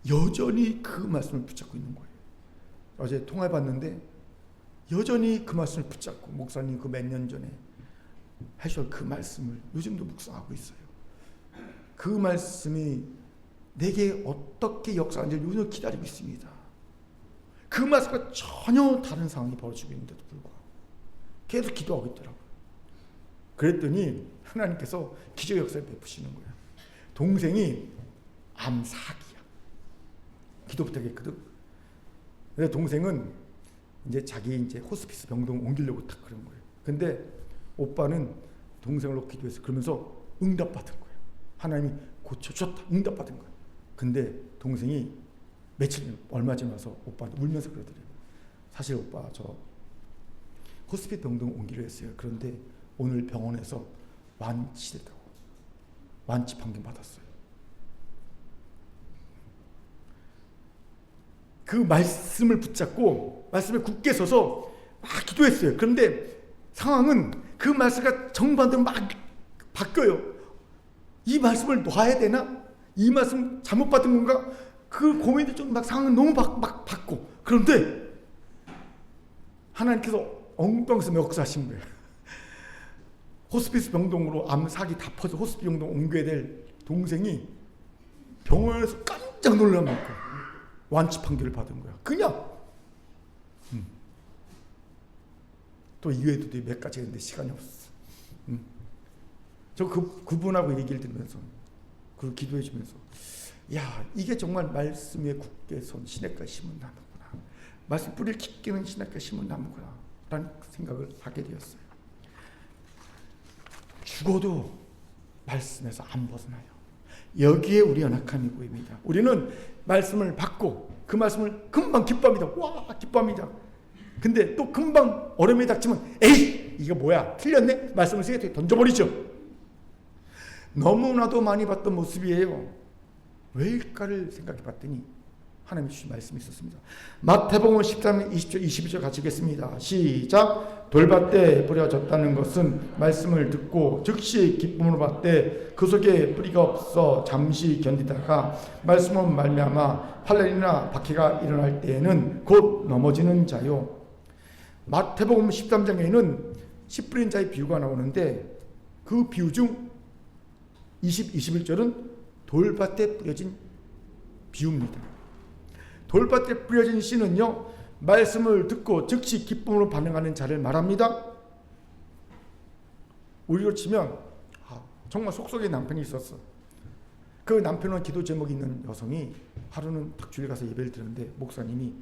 여전히 그 말씀을 붙잡고 있는 거예요. 어제 통화해봤는데 여전히 그 말씀을 붙잡고, 목사님 그 몇 년 전에 하셔 그 말씀을 요즘도 묵상하고 있어요. 그 말씀이 내게 어떻게 역사하는지 요즘 기다리고 있습니다. 그 말씀과 전혀 다른 상황이 벌어지고 있는데도 불구하고 계속 기도하고 있더라고요. 그랬더니 하나님께서 기적 역사를 베푸시는 거예요. 동생이 암사기야. 기도 부탁했거든. 근데 동생은 이제 자기 이제 호스피스 병동 옮기려고 딱 그런 거예요. 근데 오빠는 동생을 놓고 기도해서 그러면서 응답받은 거예요. 하나님이 고쳐줬다. 응답받은 거예요. 근데 동생이 며칠 얼마 전에 와서 오빠한테 울면서 그러더래요. 사실 오빠 저 호스피스 병동 옮기려 했어요. 그런데 오늘 병원에서 완치됐다고. 완치 판결 받았어요. 그 말씀을 붙잡고 말씀에 굳게 서서 막 기도했어요. 그런데 상황은 그 말씀과 정반대로 막 바뀌어요. 이 말씀을 놔야 되나? 이 말씀 잘못 받은 건가? 그 고민이 좀 막 상황은 너무 막 바뀌고. 그런데 하나님께서 엉뚱해서 역사하신 거예요. 호스피스 병동으로 암사기 다 퍼져 호스피스 병동 옮겨야 될 동생이 병원에서 깜짝 놀랄 만큼 완치 판결을 받은 거야. 그냥. 또 이외에도 몇 가지 있는데 시간이 없었어. 저 그분하고 얘기를 들으면서, 그리고 기도해 주면서, 야, 이게 정말 말씀 위에 굳게 선 시냇가에 심은 나무구나. 말씀 뿌리를 깊게는 시냇가에 심은 나무구나. 라는 생각을 하게 되었어요. 죽어도 말씀에서 안 벗어나요. 여기에 우리 연약함이 보입니다. 우리는 말씀을 받고 그 말씀을 금방 기뻐합니다. 와, 기뻐합니다. 근데 또 금방 어려움이 닥치면 에이, 이거 뭐야, 틀렸네? 말씀을 세게 던져버리죠. 너무나도 많이 봤던 모습이에요. 왜일까를 생각해 봤더니 하나님이 주신 말씀이 있었습니다. 마태복음 13장 20절 22절 같이 읽겠습니다. 시작. 돌밭에 뿌려졌다는 것은 말씀을 듣고 즉시 기쁨으로 받되 그 속에 뿌리가 없어 잠시 견디다가 말씀으로 말미암아 환난이나 박해가 일어날 때에는 곧 넘어지는 자요. 마태복음 13장에는 씨 뿌린 자의 비유가 나오는데 그 비유 중 20, 21절은 돌밭에 뿌려진 비유입니다. 돌밭에 뿌려진 씨는요, 말씀을 듣고 즉시 기쁨으로 반응하는 자를 말합니다. 우리로 치면 정말 속속에 남편이 있었어. 그 남편은 기도 제목이 있는 여성이 하루는 딱 주일 가서 예배를 드렸는데 목사님이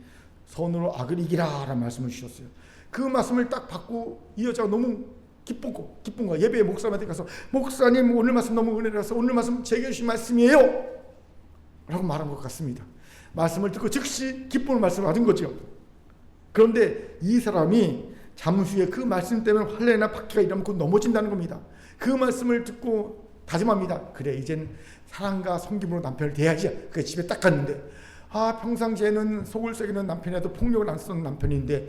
선으로 악을 이기라 라는 말씀을 주셨어요. 그 말씀을 딱 받고 이 여자가 너무 기쁜 거야. 예배에 목사님한테 가서 목사님 오늘 말씀 너무 은혜라서 오늘 말씀 제게 주신 말씀이에요 라고 말한 것 같습니다. 말씀을 듣고 즉시 기쁨을 말씀을 받은 거죠. 그런데 이 사람이 잠시 후에 그 말씀 때문에 환난이나 박해가 일어나면 곧 넘어진다는 겁니다. 그 말씀을 듣고 다짐합니다. 그래, 이젠 사랑과 섬김으로 남편을 대해야지. 그 집에 딱 갔는데 평상시에는 속을 새기는 남편이라도 폭력을 안 쓰는 남편인데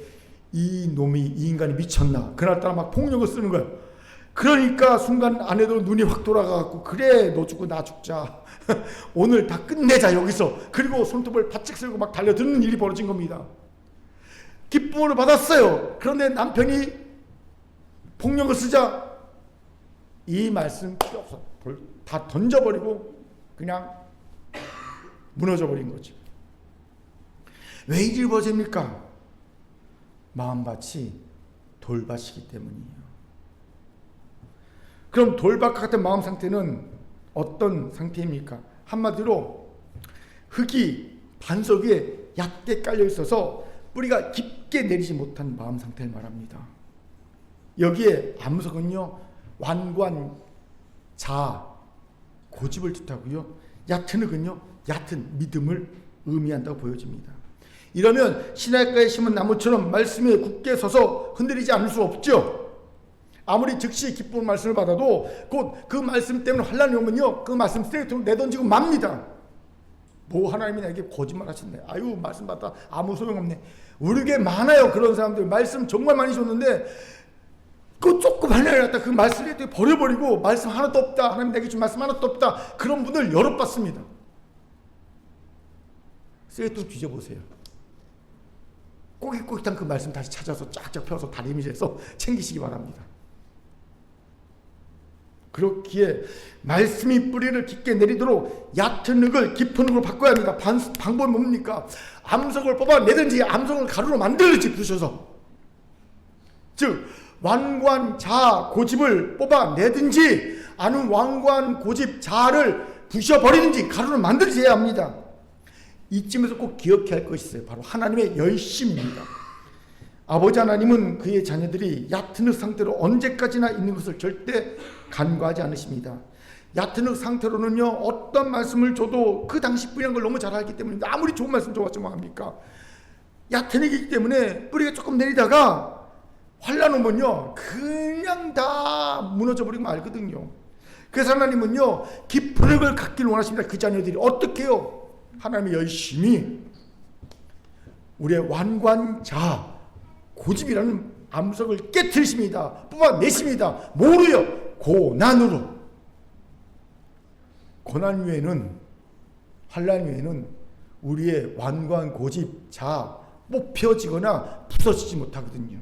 이 놈이, 이 인간이 미쳤나, 그날따라 막 폭력을 쓰는 거야. 그러니까 순간 아내도 눈이 확 돌아가갖고, 그래 너 죽고 나 죽자 오늘 다 끝내자 여기서. 그리고 손톱을 바짝 쓸고 막 달려드는 일이 벌어진 겁니다. 기쁨을 받았어요. 그런데 남편이 폭력을 쓰자 이 말씀 필요 없어, 다 던져버리고 그냥 무너져버린 거죠. 왜 이 일이 벌어집니까? 마음밭이 돌밭이기 때문이에요. 그럼 돌밭 같은 마음 상태는 어떤 상태입니까? 한마디로 흙이 반석 위에 얕게 깔려 있어서 뿌리가 깊게 내리지 못한 마음 상태를 말합니다. 여기에 암석은요, 완관, 자, 고집을 뜻하고요, 얕은 흙은요, 얕은 믿음을 의미한다고 보여집니다. 이러면 신학가에 심은 나무처럼 말씀에 굳게 서서 흔들리지 않을 수 없죠. 아무리 즉시 기쁜 말씀을 받아도 곧 그 말씀 때문에 환란이 오면요, 그 말씀 쓰레기통으로 내던지고 맙니다. 뭐 하나님이 나에게 거짓말 하신대, 아유 말씀 받다 아무 소용없네. 우리에게 많아요 그런 사람들. 말씀 정말 많이 줬는데 그 조금 하나를 갖다 그 말씀을 버려버리고, 말씀 하나도 없다, 하나님 내게 준 말씀 하나도 없다, 그런 분들 여럿 봤습니다. 쓰레기통 뒤져보세요. 꼬깃꼬깃한 그 말씀 다시 찾아서 쫙쫙 펴서 다리미에서 챙기시기 바랍니다. 그렇기에 말씀이 뿌리를 깊게 내리도록 얕은 흙을 깊은 흙으로 바꿔야 합니다. 방법은 뭡니까? 암석을 뽑아내든지 암석을 가루로 만들든지 부셔서, 즉 완관, 자, 고집을 뽑아내든지 아니면 완관, 고집, 자를 부셔버리든지 가루로 만들지 해야 합니다. 이쯤에서 꼭 기억해야 할 것이 있어요. 바로 하나님의 열심입니다. 아버지 하나님은 그의 자녀들이 얕은 흙 상태로 언제까지나 있는 것을 절대 간과하지 않으십니다. 얕은 흙 상태로는요, 어떤 말씀을 줘도 그 당시 뿌리는 걸 너무 잘 알기 때문입니다. 아무리 좋은 말씀 줘봤자 뭐합니까? 얕은 흙이기 때문에 뿌리가 조금 내리다가 환란 오면요, 그냥 다 무너져 버리고 말거든요. 그래서 하나님은요, 깊은 흙을 갖기를 원하십니다. 그 자녀들이 어떻게 해요? 하나님이 열심히 우리의 완관자, 고집이라는 암석을 깨트리십니다. 뽑아내십니다. 뭐로요? 고난으로. 고난 외에는, 환난 외에는 우리의 완관, 고집, 자 뽑혀지거나 부서지지 못하거든요.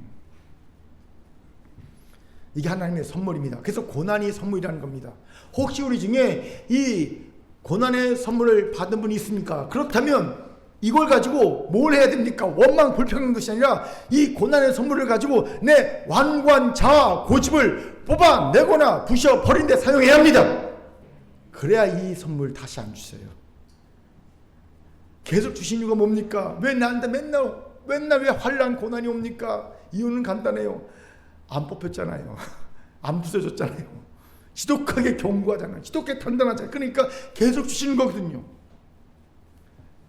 이게 하나님의 선물입니다. 그래서 고난이 선물이라는 겁니다. 혹시 우리 중에 이 고난의 선물을 받은 분이 있습니까? 그렇다면 이걸 가지고 뭘 해야 됩니까? 원망 불평한 것이 아니라 이 고난의 선물을 가지고 내 완관, 자, 고집을 뽑아내거나 부셔버린 데 사용해야 합니다. 그래야 이 선물 다시 안 주세요. 계속 주신 이유가 뭡니까? 왜 나한테 맨날 왜 환난 고난이 옵니까? 이유는 간단해요. 안 뽑혔잖아요. 안 부서졌잖아요. 지독하게 경고하잖아요. 지독하게 단단하잖아요. 그러니까 계속 주시는 거거든요.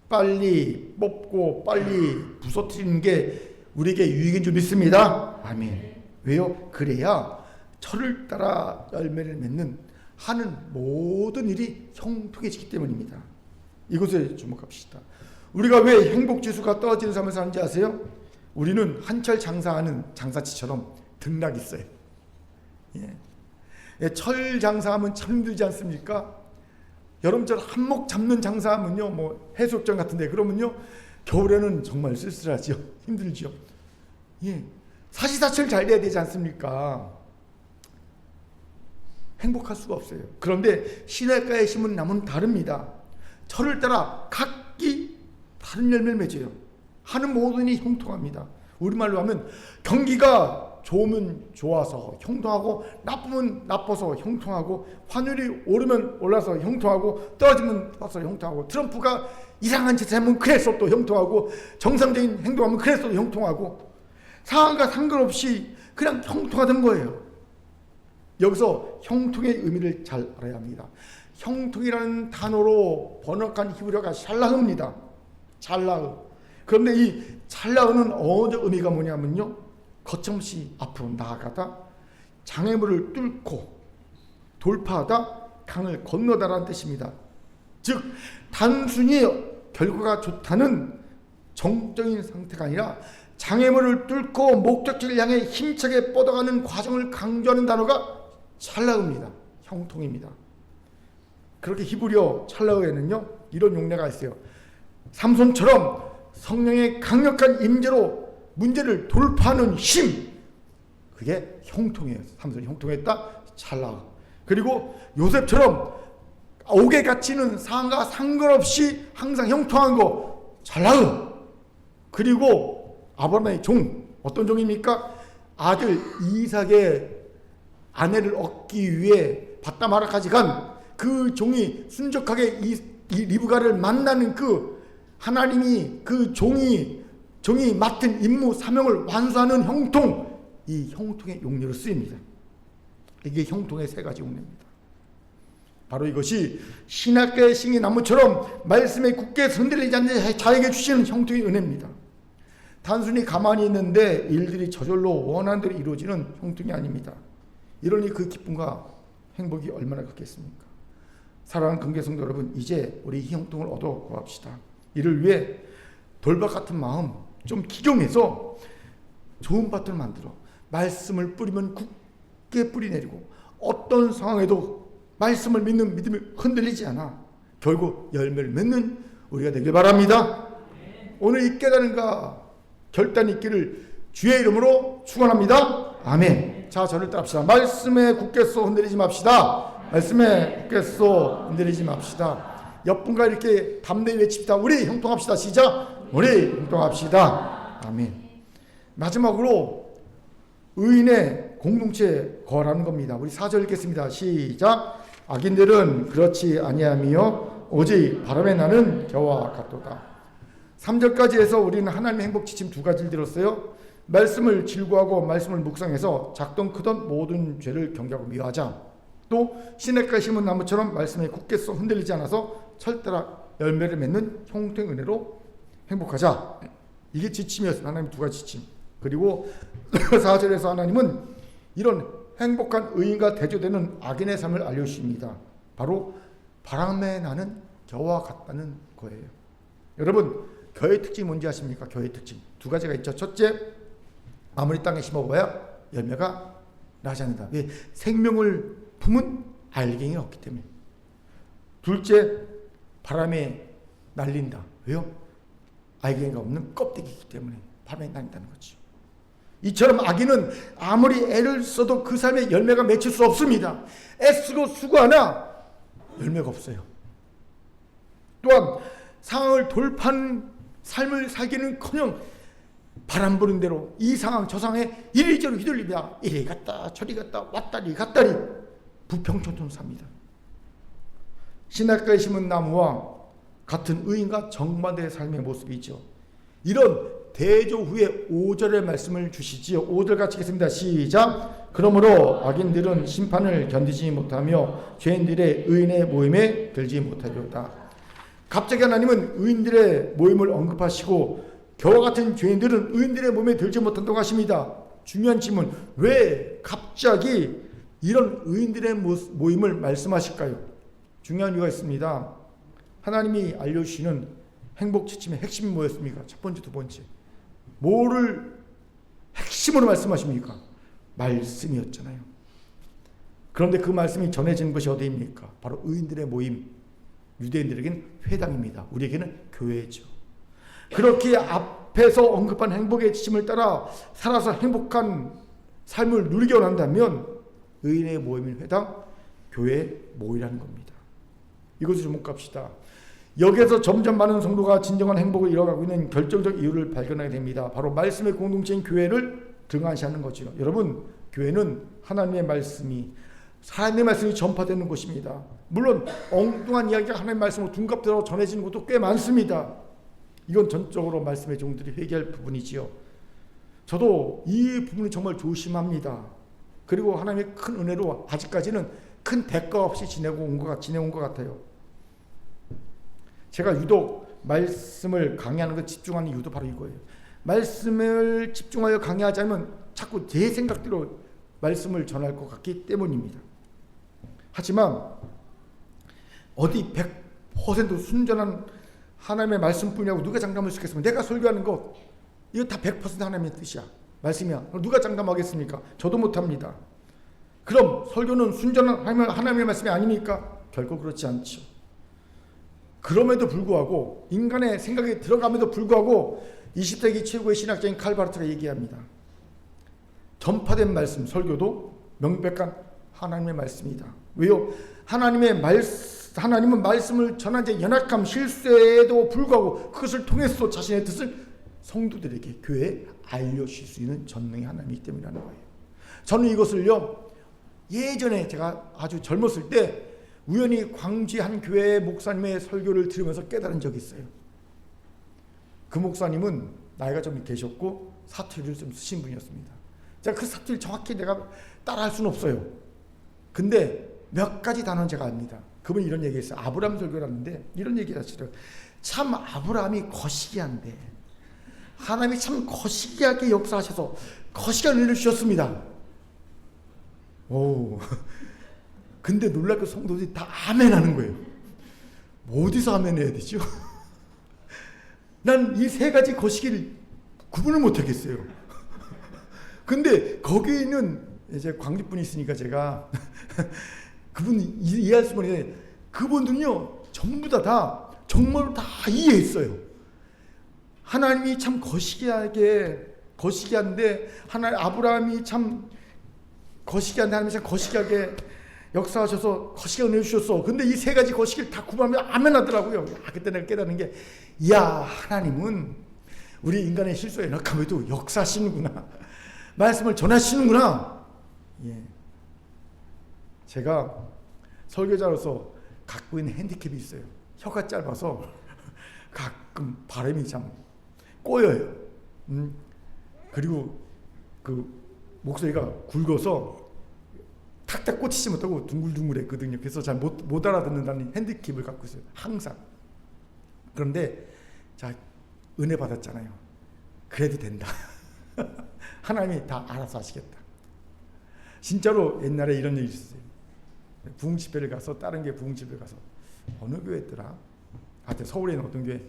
빨리 뽑고 빨리 부서뜨리는 게 우리에게 유익인 줄 믿습니다. 아멘. 왜요? 그래야 철을 따라 열매를 맺는 하는 모든 일이 형통해지기 때문입니다. 이것에 주목합시다. 우리가 왜 행복지수가 떨어지는 삶을 사는지 아세요? 우리는 한철 장사하는 장사치처럼 등락이 있어요. 철 장사하면 참 힘들지 않습니까? 여름철 한몫 잡는 장사하면요, 뭐 해수욕장 같은데 그러면요, 겨울에는 정말 쓸쓸하죠. 힘들죠. 사시사철 잘 돼야 되지 않습니까? 행복할 수가 없어요. 그런데 시냇가에 심은 나무는 다릅니다. 철을 따라 각기 다른 열매를 맺어요. 하는 모든 일이 형통합니다. 우리말로 하면 경기가 좋으면 좋아서 형통하고, 나쁘면 나빠서 형통하고, 환율이 오르면 올라서 형통하고, 떨어지면 떨어져서 형통하고, 트럼프가 이상한 짓을 하면 그래서 또 형통하고, 정상적인 행동하면 그래서 또 형통하고, 상황과 상관없이 그냥 형통하던 거예요. 여기서 형통의 의미를 잘 알아야 합니다. 형통이라는 단어로 번역한 히브리어가 샬라흐입니다. 샬라흐. 그런데 이 샬라흐는 어느 의미가 뭐냐면요, 거침없이 앞으로 나아가다, 장애물을 뚫고 돌파하다, 강을 건너다라는 뜻입니다. 즉 단순히 결과가 좋다는 정적인 상태가 아니라 장애물을 뚫고 목적지를 향해 힘차게 뻗어가는 과정을 강조하는 단어가 찰나흐입니다. 형통입니다. 그렇게 히브리어 찰나흐에는요 이런 용례가 있어요. 삼손처럼 성령의 강력한 임재로 문제를 돌파하는 힘, 그게 형통이에요. 삼손이 형통했다. 찰나흐. 그리고 요셉처럼 옥에 갇히는 상황과 상관없이 항상 형통한 거 찰나흐. 그리고 아브라함의 종, 어떤 종입니까? 아들 이삭의 아내를 얻기 위해 바다마라까지 간 그 종이 순적하게 이 리브가를 만나는 그 하나님이 그 종이 맡은 임무 사명을 완수하는 형통, 이 형통의 용례로 쓰입니다. 이게 형통의 세 가지 용례입니다. 바로 이것이 신학교의 신이 나무처럼 말씀에 굳게 선들리지 않는 자에게 주시는 형통의 은혜입니다. 단순히 가만히 있는데 일들이 저절로 원하는 대로 이루어지는 형통이 아닙니다. 이러니 그 기쁨과 행복이 얼마나 크겠습니까? 사랑하는 금계성도 여러분, 이제 우리 이 형통을 얻어 구합시다. 이를 위해 돌밭 같은 마음 좀 기경해서 좋은 밭을 만들어 말씀을 뿌리면 굳게 뿌리내리고 어떤 상황에도 말씀을 믿는 믿음이 흔들리지 않아 결국 열매를 맺는 우리가 되길 바랍니다. 오늘 이 깨달음과 결단이 있기를 주의 이름으로 축원합니다. 아멘. 자, 저를 따릅시다. 말씀에 굳게 서 흔들리지 맙시다. 말씀에 굳게 서 흔들리지 맙시다. 옆분과 이렇게 담대히 외칩시다. 우리 형통합시다. 시작. 우리 형통합시다. 아멘. 마지막으로 의인의 공동체 거하라는 겁니다. 우리 4절 읽겠습니다. 시작. 악인들은 그렇지 아니하며 오직 바람에 나는 겨와 같도다. 3절까지 해서 우리는 하나님의 행복 지침 두 가지를 들었어요. 말씀을 질구하고 말씀을 묵상해서 작던 크던 모든 죄를 경계하고 미워하자. 또 시냇가에 심은 나무처럼 말씀에 굳게 서 흔들리지 않아서 철저히 열매를 맺는 형통의 은혜로 행복하자. 이게 지침이었어요. 하나님 두 가지 지침. 그리고 4절에서 하나님은 이런 행복한 의인과 대조되는 악인의 삶을 알려주십니다. 바로 바람에 나는 겨와 같다는 거예요. 여러분, 겨의 특징이 뭔지 아십니까? 겨의 특징 두 가지가 있죠. 첫째, 아무리 땅에 심어봐야 열매가 나지 않는다. 왜? 생명을 품은 알갱이가 없기 때문에. 둘째, 바람에 날린다. 왜요? 알갱이가 없는 껍데기이기 때문에 바람에 날린다는 거죠. 이처럼 악인은 아무리 애를 써도 그 삶에 열매가 맺힐 수 없습니다. 애쓰고 수고하나 열매가 없어요. 또한 상황을 돌파하는 삶을 살기는커녕 바람 부는 대로 이 상황 저 상황에 이리저리 휘둘립니다. 이리 갔다 저리 갔다 왔다리 갔다리 부평천천 삽니다. 시냇가에 심은 나무와 같은 의인과 정반대의 삶의 모습이죠. 이런 대조 후에 5절의 말씀을 주시지요. 5절 같이 읽겠습니다. 시작. 그러므로 악인들은 심판을 견디지 못하며 죄인들의 의인의 모임에 들지 못하리로다. 갑자기 하나님은 의인들의 모임을 언급하시고 겨와 같은 죄인들은 의인들의 몸에 들지 못한다고 하십니다. 중요한 질문, 왜 갑자기 이런 의인들의 모임을 말씀하실까요? 중요한 이유가 있습니다. 하나님이 알려주시는 행복 지침의 핵심이 뭐였습니까? 첫 번째, 두 번째. 뭐를 핵심으로 말씀하십니까? 말씀이었잖아요. 그런데 그 말씀이 전해지는 것이 어디입니까? 바로 의인들의 모임, 유대인들에게는 회당입니다. 우리에게는 교회죠. 그렇게 앞에서 언급한 행복의 지침을 따라 살아서 행복한 삶을 누리게 원한다면 의인의 모임인 회당, 교회에 모이라는 겁니다. 이것을 주목합시다. 여기에서 점점 많은 성도가 진정한 행복을 이뤄가고 있는 결정적 이유를 발견하게 됩니다. 바로 말씀의 공동체인 교회를 등한시하는 거죠. 여러분, 교회는 하나님의 말씀이 하나님의 말씀이 전파되는 곳입니다. 물론 엉뚱한 이야기가 하나님의 말씀으로 둔갑대로 전해지는 것도 꽤 많습니다. 이건 전적으로 말씀의 종들이 회개할 부분이지요. 저도 이 부분을 정말 조심합니다. 그리고 하나님의 큰 은혜로 아직까지는 큰 대가 없이 지내온 것 같아요. 제가 유독 말씀을 강의하는 것 집중하는 이유도 바로 이거예요. 말씀을 집중하여 강의하자면 자꾸 제 생각대로 말씀을 전할 것 같기 때문입니다. 하지만 어디 100% 순전한 하나님의 말씀뿐이라고 누가 장담할 수 있겠습니까? 내가 설교하는 것 이거 다 100% 하나님의 뜻이야. 말씀이야. 누가 장담하겠습니까? 저도 못합니다. 그럼 설교는 순전한 하나님의 말씀이 아닙니까? 결코 그렇지 않죠. 그럼에도 불구하고 인간의 생각에 들어감에도 불구하고 20세기 최고의 신학자인 칼 바르트가 얘기합니다. 전파된 말씀, 설교도 명백한 하나님의 말씀이다. 왜요? 하나님은 말씀을 전한 제 연약함, 실수에도 불구하고 그것을 통해서 자신의 뜻을 성도들에게, 교회에 알려주실 수 있는 전능의 하나님이기 때문이라는 거예요. 저는 이것을요, 예전에 제가 아주 젊었을 때 우연히 광주의 한 교회 목사님의 설교를 들으면서 깨달은 적이 있어요. 그 목사님은 나이가 좀 계셨고 사투리를 좀 쓰신 분이었습니다. 제가 그 사투리를 정확히 내가 따라할 수는 없어요. 근데 몇 가지 단어는 제가 압니다. 그분이 이런 얘기했어요. 아브라함 설교라는데 이런 얘기하시더라고요. 참 아브라함이 거시기한데 하나님이 참 거시기하게 역사하셔서 거시기한 은혜를 주셨습니다. 오, 근데 놀랍게 성도들이 다 아멘 하는 거예요. 어디서 아멘 해야 되죠? 난 이 세 가지 거시기를 구분을 못 하겠어요. 근데 거기에 있는 이제 광주분이 있으니까 제가 그분 이해할 수만 있는데 그분들은요 전부 다 정말 다 이해했어요. 하나님이 참 거시기한데 아브라함이 참 거시기한데 하나님이 참 거시기하게 역사하셔서 거시기한 은혜 주셨어. 근데 이 세 가지 거시기를 다 구분하면 아멘 하더라고요. 그때 내가 깨닫는 게, 이야, 하나님은 우리 인간의 실수에 연약함에도 역사하시는구나. 말씀을 전하시는구나. 예. 제가 설교자로서 갖고 있는 핸디캡이 있어요. 혀가 짧아서 가끔 발음이 참 꼬여요. 그리고 그 목소리가 굵어서 탁탁 꽂히지 못하고 둥글둥글했거든요. 그래서 잘 못 알아듣는다는 핸디캡을 갖고 있어요. 항상. 그런데 자, 은혜 받았잖아요. 그래도 된다. 하나님이 다 알아서 하시겠다. 진짜로 옛날에 이런 일이 있었어요. 부흥집회를 가서 다른 교회 부흥집회를 가서 어느 교회였더라? 하여튼 서울에 있는 어떤 교회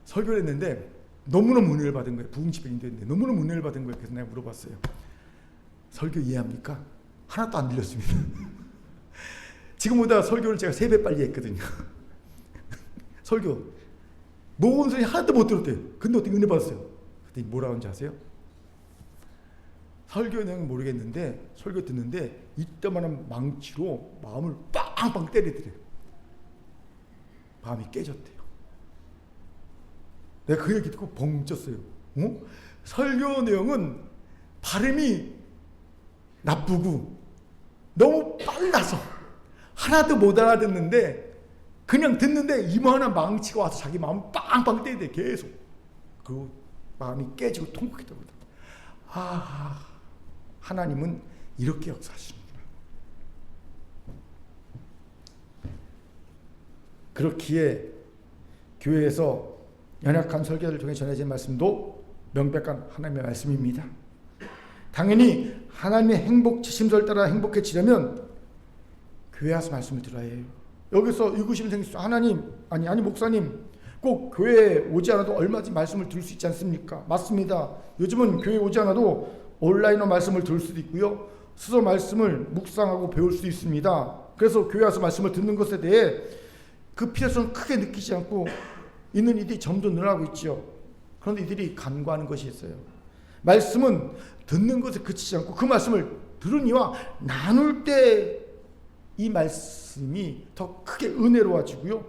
설교를 했는데 너무너무 은혜를 받은 거예요. 부흥집회인데 너무너무 은혜를 받은 거예요. 그래서 내가 물어봤어요. 설교 이해합니까? 하나도 안 들렸습니다. 지금보다 설교를 제가 3배 빨리 했거든요. 설교 모은 소리 하나도 못 들었대요. 근데 어떻게 은혜 받았어요? 그때 뭐라고 하는지 아세요? 설교 내용은 모르겠는데 설교 듣는데 이따만한 망치로 마음을 빵빵 때리더래요. 마음이 깨졌대요. 내가 그 얘기 듣고 벙 쪘어요. 설교 내용은 발음이 나쁘고 너무 빨라서 하나도 못 알아듣는데 그냥 듣는데 이만한 망치가 와서 자기 마음을 빵빵 때리대. 계속 그 마음이 깨지고 통곡했다고 그러더라고요. 하나님은 이렇게 역사하시는구나. 그렇기에 교회에서 연약한 설교를 통해 전해진 말씀도 명백한 하나님의 말씀입니다. 당연히 하나님의 행복 지심서를 따라 행복해지려면 교회 와서 말씀을 들어야 해요. 여기서 의구심이 생겼어요. 하나님, 아니 목사님, 꼭 교회에 오지 않아도 얼마든지 말씀을 들을 수 있지 않습니까? 맞습니다. 요즘은 교회에 오지 않아도 온라인으로 말씀을 들을 수도 있고요. 스스로 말씀을 묵상하고 배울 수도 있습니다. 그래서 교회 와서 말씀을 듣는 것에 대해 그 필요성을 크게 느끼지 않고 있는 이들이 점점 늘어나고 있죠. 그런데 이들이 간과하는 것이 있어요. 말씀은 듣는 것에 그치지 않고 그 말씀을 들은 이와 나눌 때 이 말씀이 더 크게 은혜로워지고요.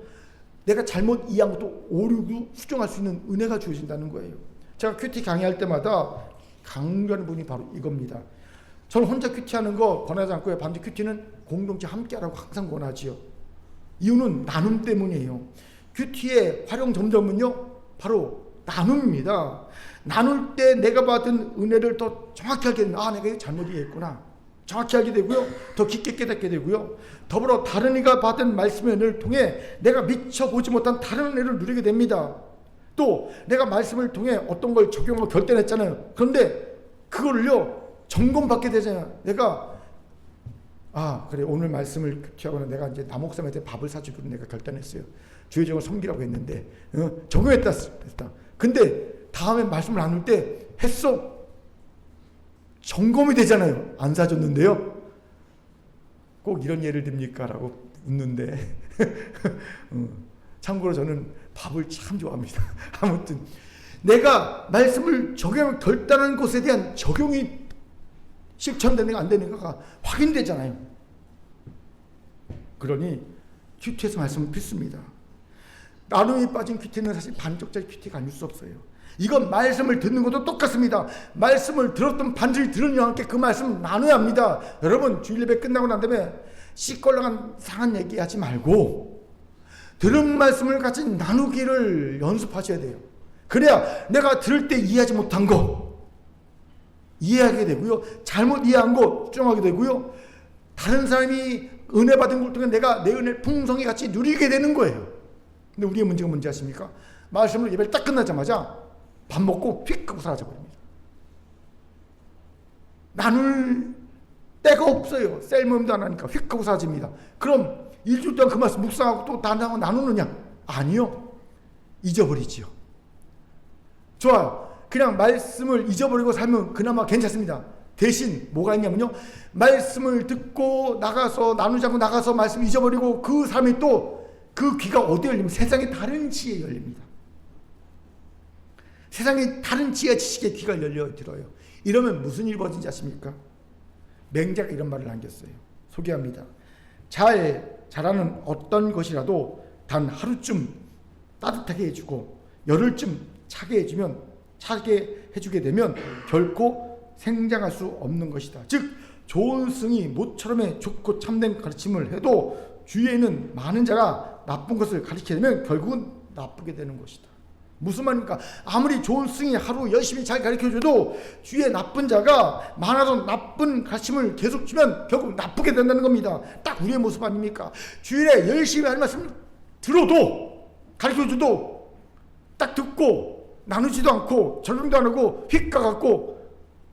내가 잘못 이해한 것도 오류고 수정할 수 있는 은혜가 주어진다는 거예요. 제가 큐티 강의할 때마다 강조하는 부분이 바로 이겁니다. 저는 혼자 큐티하는 거 권하지 않고요. 반대 큐티는 공동체 함께하라고 항상 권하지요. 이유는 나눔 때문이에요. 큐티의 활용 점점은요, 바로 나눔입니다. 나눌 때 내가 받은 은혜를 더 정확히 알게 되는, 내가 이거 잘못 이해했구나. 정확히 알게 되고요. 더 깊게 깨닫게 되고요. 더불어 다른 이가 받은 말씀의 은혜를 통해 내가 미처 보지 못한 다른 은혜를 누리게 됩니다. 또 내가 말씀을 통해 어떤 걸 적용하고 결단했잖아요. 그런데 그걸요 점검받게 되잖아요. 내가 그래, 오늘 말씀을 큐티하고는 내가 이제 남목사님한테 밥을 사주기로 내가 결단했어요. 주의정을 섬기라고 했는데 적용했다. 근데 다음에 말씀을 나눌 때 했어? 점검이 되잖아요. 안 사줬는데요. 꼭 이런 예를 듭니까? 라고 웃는데 참고로 저는 밥을 참 좋아합니다. 아무튼 내가 말씀을 적용 결단한 것에 대한 적용이 실천되는가 안 되는가가 확인되잖아요. 그러니 큐티에서 말씀은 필수입니다. 나눔이 빠진 큐티는 사실 반쪽짜리 큐티가 아닐 수 없어요. 이건 말씀을 듣는 것도 똑같습니다. 말씀을 들었던 반절이 들은 이와 함께 그 말씀을 나눠야 합니다. 여러분 주일 예배 끝나고 난 다음에 시끌렁한 상한 얘기하지 말고 들은 말씀을 같이 나누기를 연습하셔야 돼요. 그래야 내가 들을 때 이해하지 못한 거 이해하게 되고요. 잘못 이해한 거 수정하게 되고요. 다른 사람이 은혜 받은 걸 통해 내가 내 은혜를 풍성히 같이 누리게 되는 거예요. 근데 우리의 문제가 뭔지 아십니까? 말씀을 예배를 딱 끝나자마자 밥 먹고 휙 하고 사라져버립니다. 나눌 때가 없어요. 셀모임도 안 하니까 휙 하고 사라집니다. 그럼 일주일 동안 그 말씀 묵상하고 또 나누느냐? 아니요. 잊어버리지요. 좋아요. 그냥 말씀을 잊어버리고 살면 그나마 괜찮습니다. 대신 뭐가 있냐면요. 말씀을 듣고 나가서 나누자고 나가서 말씀 잊어버리고 그 사람이 또 그 귀가 어디에 열리면 세상의 다른 지혜에 열립니다. 세상의 다른 지혜 지식에 귀가 열려 들어요. 이러면 무슨 일이 벌어진지 아십니까? 맹자가 이런 말을 남겼어요. 소개합니다. 자라는 어떤 것이라도 단 하루쯤 따뜻하게 해주고 열흘쯤 차게 해주게 되면 결코 생장할 수 없는 것이다. 즉 좋은 승이 모처럼의 좋고 참된 가르침을 해도 주위에 있는 많은 자가 나쁜 것을 가르치게 되면 결국은 나쁘게 되는 것이다. 무슨 말입니까? 아무리 좋은 승이 하루 열심히 잘 가르쳐줘도 주위에 나쁜 자가 많아서 나쁜 가르침을 계속 주면 결국 나쁘게 된다는 겁니다. 딱 우리의 모습 아닙니까? 주일에 열심히 하는 말씀 들어도 가르쳐줘도 딱 듣고 나누지도 않고 적용도 안 하고 휙 가갖고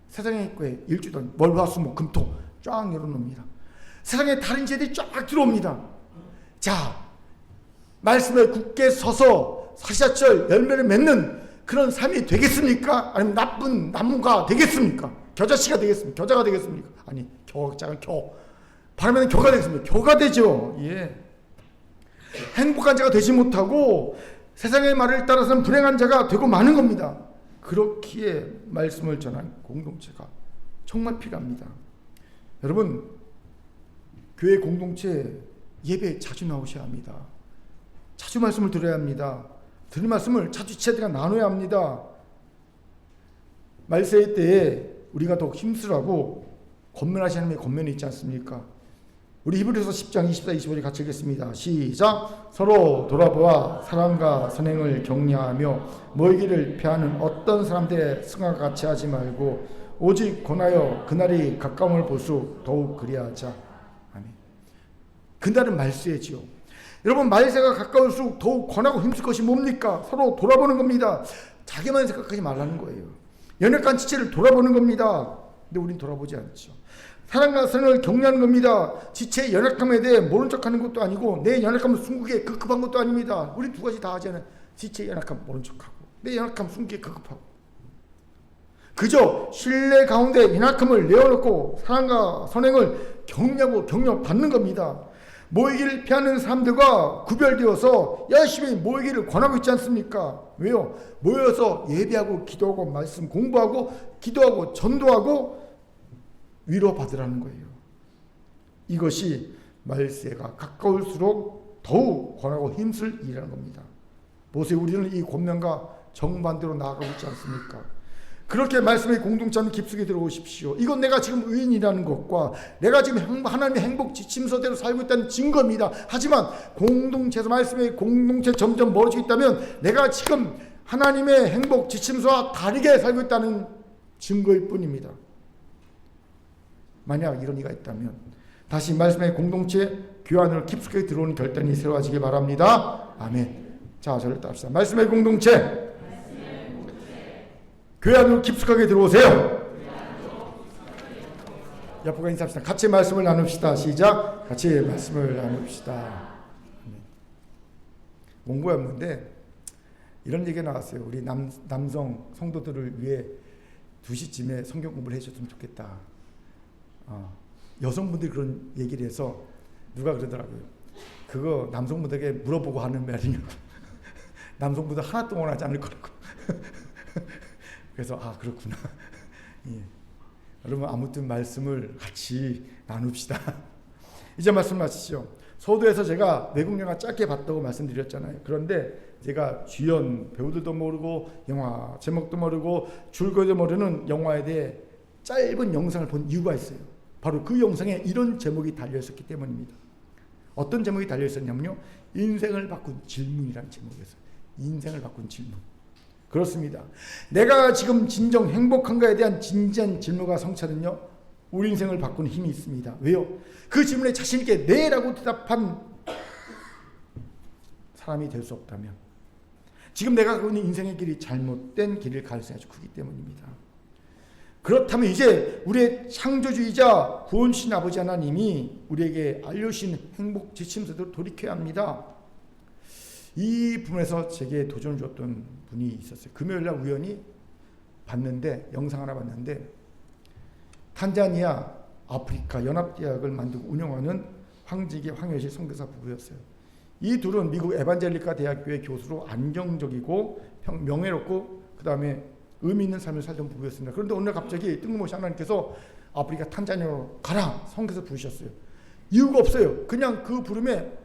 세상의 거에 일주일간 월화수목금토 쫙 열어놓습니다. 세상에 다른 지혜들이 쫙 들어옵니다. 자, 말씀에 굳게 서서 사시사철 열매를 맺는 그런 삶이 되겠습니까? 아니면 나쁜 나무가 되겠습니까? 겨자씨가 되겠습니까? 겨자가 되겠습니까? 아니, 겨자가 바라면 겨가 되겠습니까? 겨가 되죠. 예. 행복한 자가 되지 못하고 세상의 말을 따라서는 불행한 자가 되고 마는 겁니다. 그렇기에 말씀을 전한 공동체가 정말 필요합니다. 여러분, 교회 공동체 예배에 자주 나오셔야 합니다. 자주 말씀을 들어야 합니다. 들은 말씀을 자주 지체들과 나눠야 합니다. 말세의 때에 우리가 더욱 힘쓰라고 권면하시는 하나님의 권면이 있지 않습니까? 우리 히브리서 10장 24, 25절 같이 읽겠습니다. 시작. 서로 돌아보아 사랑과 선행을 격려하며 모이기를 피하는 어떤 사람들의 승과 같이 하지 말고 오직 권하여 그날이 가까움을 볼수록 더욱 그리하자. 아멘. 그날은 말세지요. 여러분, 말세가 가까울수록 더욱 권하고 힘쓸 것이 뭡니까? 서로 돌아보는 겁니다. 자기만 생각하지 말라는 거예요. 연약한 지체를 돌아보는 겁니다. 근데 우린 돌아보지 않죠. 사랑과 선을 격려하는 겁니다. 지체의 연약함에 대해 모른 척하는 것도 아니고 내 연약함을 숨기게 급급한 것도 아닙니다. 우리 두 가지 다 하잖아요. 지체의 연약함 모른 척하고 내 연약함 숨기게 급급하고 그저 신뢰 가운데 연약함을 내어놓고 사랑과 선행을 격려하고 격려받는 겁니다. 모이기를 피하는 사람들과 구별되어서 열심히 모이기를 권하고 있지 않습니까? 왜요? 모여서 예배하고 기도하고 말씀 공부하고 기도하고 전도하고 위로받으라는 거예요. 이것이 말세가 가까울수록 더욱 권하고 힘쓸 일이라는 겁니다. 보세요. 우리는 이 권면과 정반대로 나아가고 있지 않습니까? 그렇게 말씀의 공동체 깊숙이 들어오십시오. 이건 내가 지금 의인이라는 것과 내가 지금 하나님의 행복 지침서대로 살고 있다는 증거입니다. 하지만 공동체에서 말씀의 공동체 점점 멀어지고 있다면 내가 지금 하나님의 행복 지침서와 다르게 살고 있다는 증거일 뿐입니다. 만약 이런 이가 있다면 다시 말씀의 공동체 교회 안으로 깊숙이 들어오는 결단이 세워지길 바랍니다. 아멘. 자, 저를 따릅시다. 말씀의 공동체 교회 안으로 깊숙하게 들어오세요. 옆으로 인사합시다. 같이 말씀을 나눕시다. 시작. 같이 말씀을 나눕시다. 원고였는데 이런 얘기가 나왔어요. 우리 남성 성도들을 위해 2시쯤에 성경 공부를 해줬으면 좋겠다. 여성분들이 그런 얘기를 해서 누가 그러더라고요. 그거 남성분들에게 물어보고 하는 말이냐고. 남성분들 하나도 원하지 않을 거라고. 그래서 그렇구나. 예. 여러분 아무튼 말씀을 같이 나눕시다. 이제 말씀 마치죠. 서두에서 제가 외국 영화 짧게 봤다고 말씀드렸잖아요. 그런데 제가 주연 배우들도 모르고 영화 제목도 모르고 줄거리도 모르는 영화에 대해 짧은 영상을 본 이유가 있어요. 바로 그 영상에 이런 제목이 달려있었기 때문입니다. 어떤 제목이 달려있었냐면요, 인생을 바꾼 질문이라는 제목이었어요. 인생을 바꾼 질문. 그렇습니다. 내가 지금 진정 행복한가에 대한 진지한 질문과 성찰은요, 우리 인생을 바꾸는 힘이 있습니다. 왜요? 그 질문에 자신 있게 네라고 대답한 사람이 될 수 없다면, 지금 내가 가고 있는 인생의 길이 잘못된 길을 가르쳐야 아주 크기 때문입니다. 그렇다면 이제 우리의 창조주의자 구원주신 아버지 하나님이 우리에게 알려주신 행복 지침서대로 돌이켜야 합니다. 이 부분에서 제게 도전을 줬던 분이 있었어요. 금요일날 우연히 봤는데, 영상 하나 봤는데, 탄자니아 아프리카 연합대학을 만들고 운영하는 황지기 황효실 선교사 부부였어요. 이 둘은 미국 에반젤리카 대학교의 교수로 안정적이고 명예롭고 그 다음에 의미 있는 삶을 살던 부부였습니다. 그런데 오늘 갑자기 뜬금없이 하나님께서 아프리카 탄자니아로 가라 선교사 부르셨어요. 이유가 없어요. 그냥 그 부름에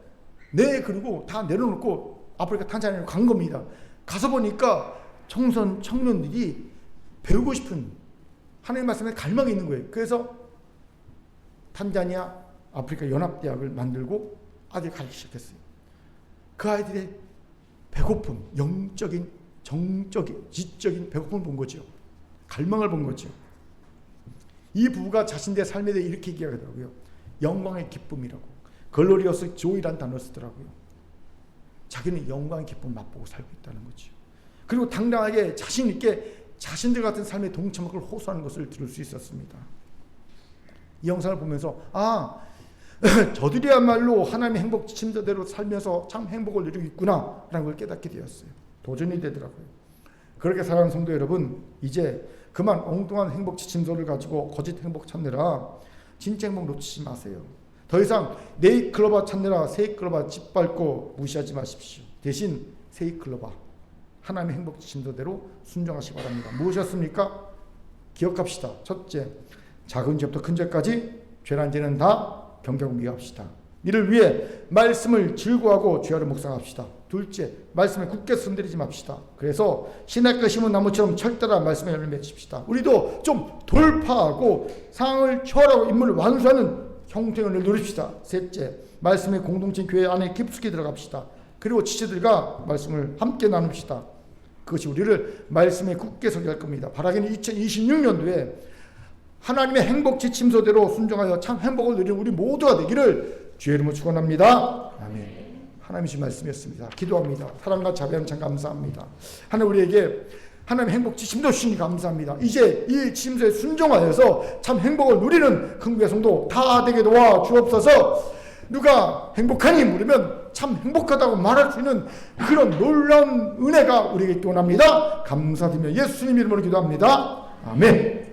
네 그리고 다 내려놓고 아프리카 탄자니아로 간 겁니다. 가서 보니까 청년들이 배우고 싶은 하나님 말씀에 갈망이 있는 거예요. 그래서 탄자니아 아프리카 연합대학을 만들고 아들 가르치기 시작했어요. 그 아이들의 배고픔, 영적인, 정적인, 지적인 배고픔을 본 거죠. 갈망을 본 거죠. 이 부부가 자신들의 삶에 대해 이렇게 얘기하더라고요. 영광의 기쁨이라고. 글로리어스 조이란 단어를 쓰더라고요. 자기는 영광의 기쁨을 맛보고 살고 있다는 거죠. 그리고 당당하게 자신 있게 자신들 같은 삶에 동참하고 호소하는 것을 들을 수 있었습니다. 이 영상을 보면서 저들이야말로 하나님의 행복 지침서대로 살면서 참 행복을 누리고 있구나 라는 걸 깨닫게 되었어요. 도전이 되더라고요. 그렇게 살아가는 성도 여러분, 이제 그만 엉뚱한 행복 지침서를 가지고 거짓 행복 찾느라 진짜 행복 놓치지 마세요. 더 이상 네이클로바 찾느라 세이클로바 짓밟고 무시하지 마십시오. 대신 세이클로바 하나님의 행복 지침서대로 순종하시기 바랍니다. 무엇이었습니까? 기억합시다. 첫째, 작은 죄부터 큰 죄까지 죄란 죄는 다 경계하고 미워합시다. 이를 위해 말씀을 즐거워하고 죄를 묵상합시다. 둘째, 말씀에 굳게 손들이지 맙시다. 그래서 신학교 심은 나무처럼 철저한 말씀에 열매 맺읍시다. 우리도 좀 돌파하고 상황을 초월하고 인물을 완수하는 형통을 누립시다. 셋째, 말씀의 공동체 교회 안에 깊숙이 들어갑시다. 그리고 지체들과 말씀을 함께 나눕시다. 그것이 우리를 말씀에 굳게 서게 할 겁니다. 바라기는 2026년도에 하나님의 행복 지침서대로 순종하여 참 행복을 누리는 우리 모두가 되기를 주의 이름으로 축원합니다. 아멘. 하나님의 주신 말씀이었습니다. 기도합니다. 사랑과 자비하는 참 감사합니다. 하나님 우리에게 하나님의 행복 지침도 주시니 감사합니다. 이제 이 지침서에 순종하여서 참 행복을 누리는 큰교회 성도 다 되게 도와 주옵소서. 누가 행복하니 물으면 참 행복하다고 말할 수 있는 그런 놀라운 은혜가 우리에게 있기 원합니다. 감사드리며 예수님 이름으로 기도합니다. 아멘.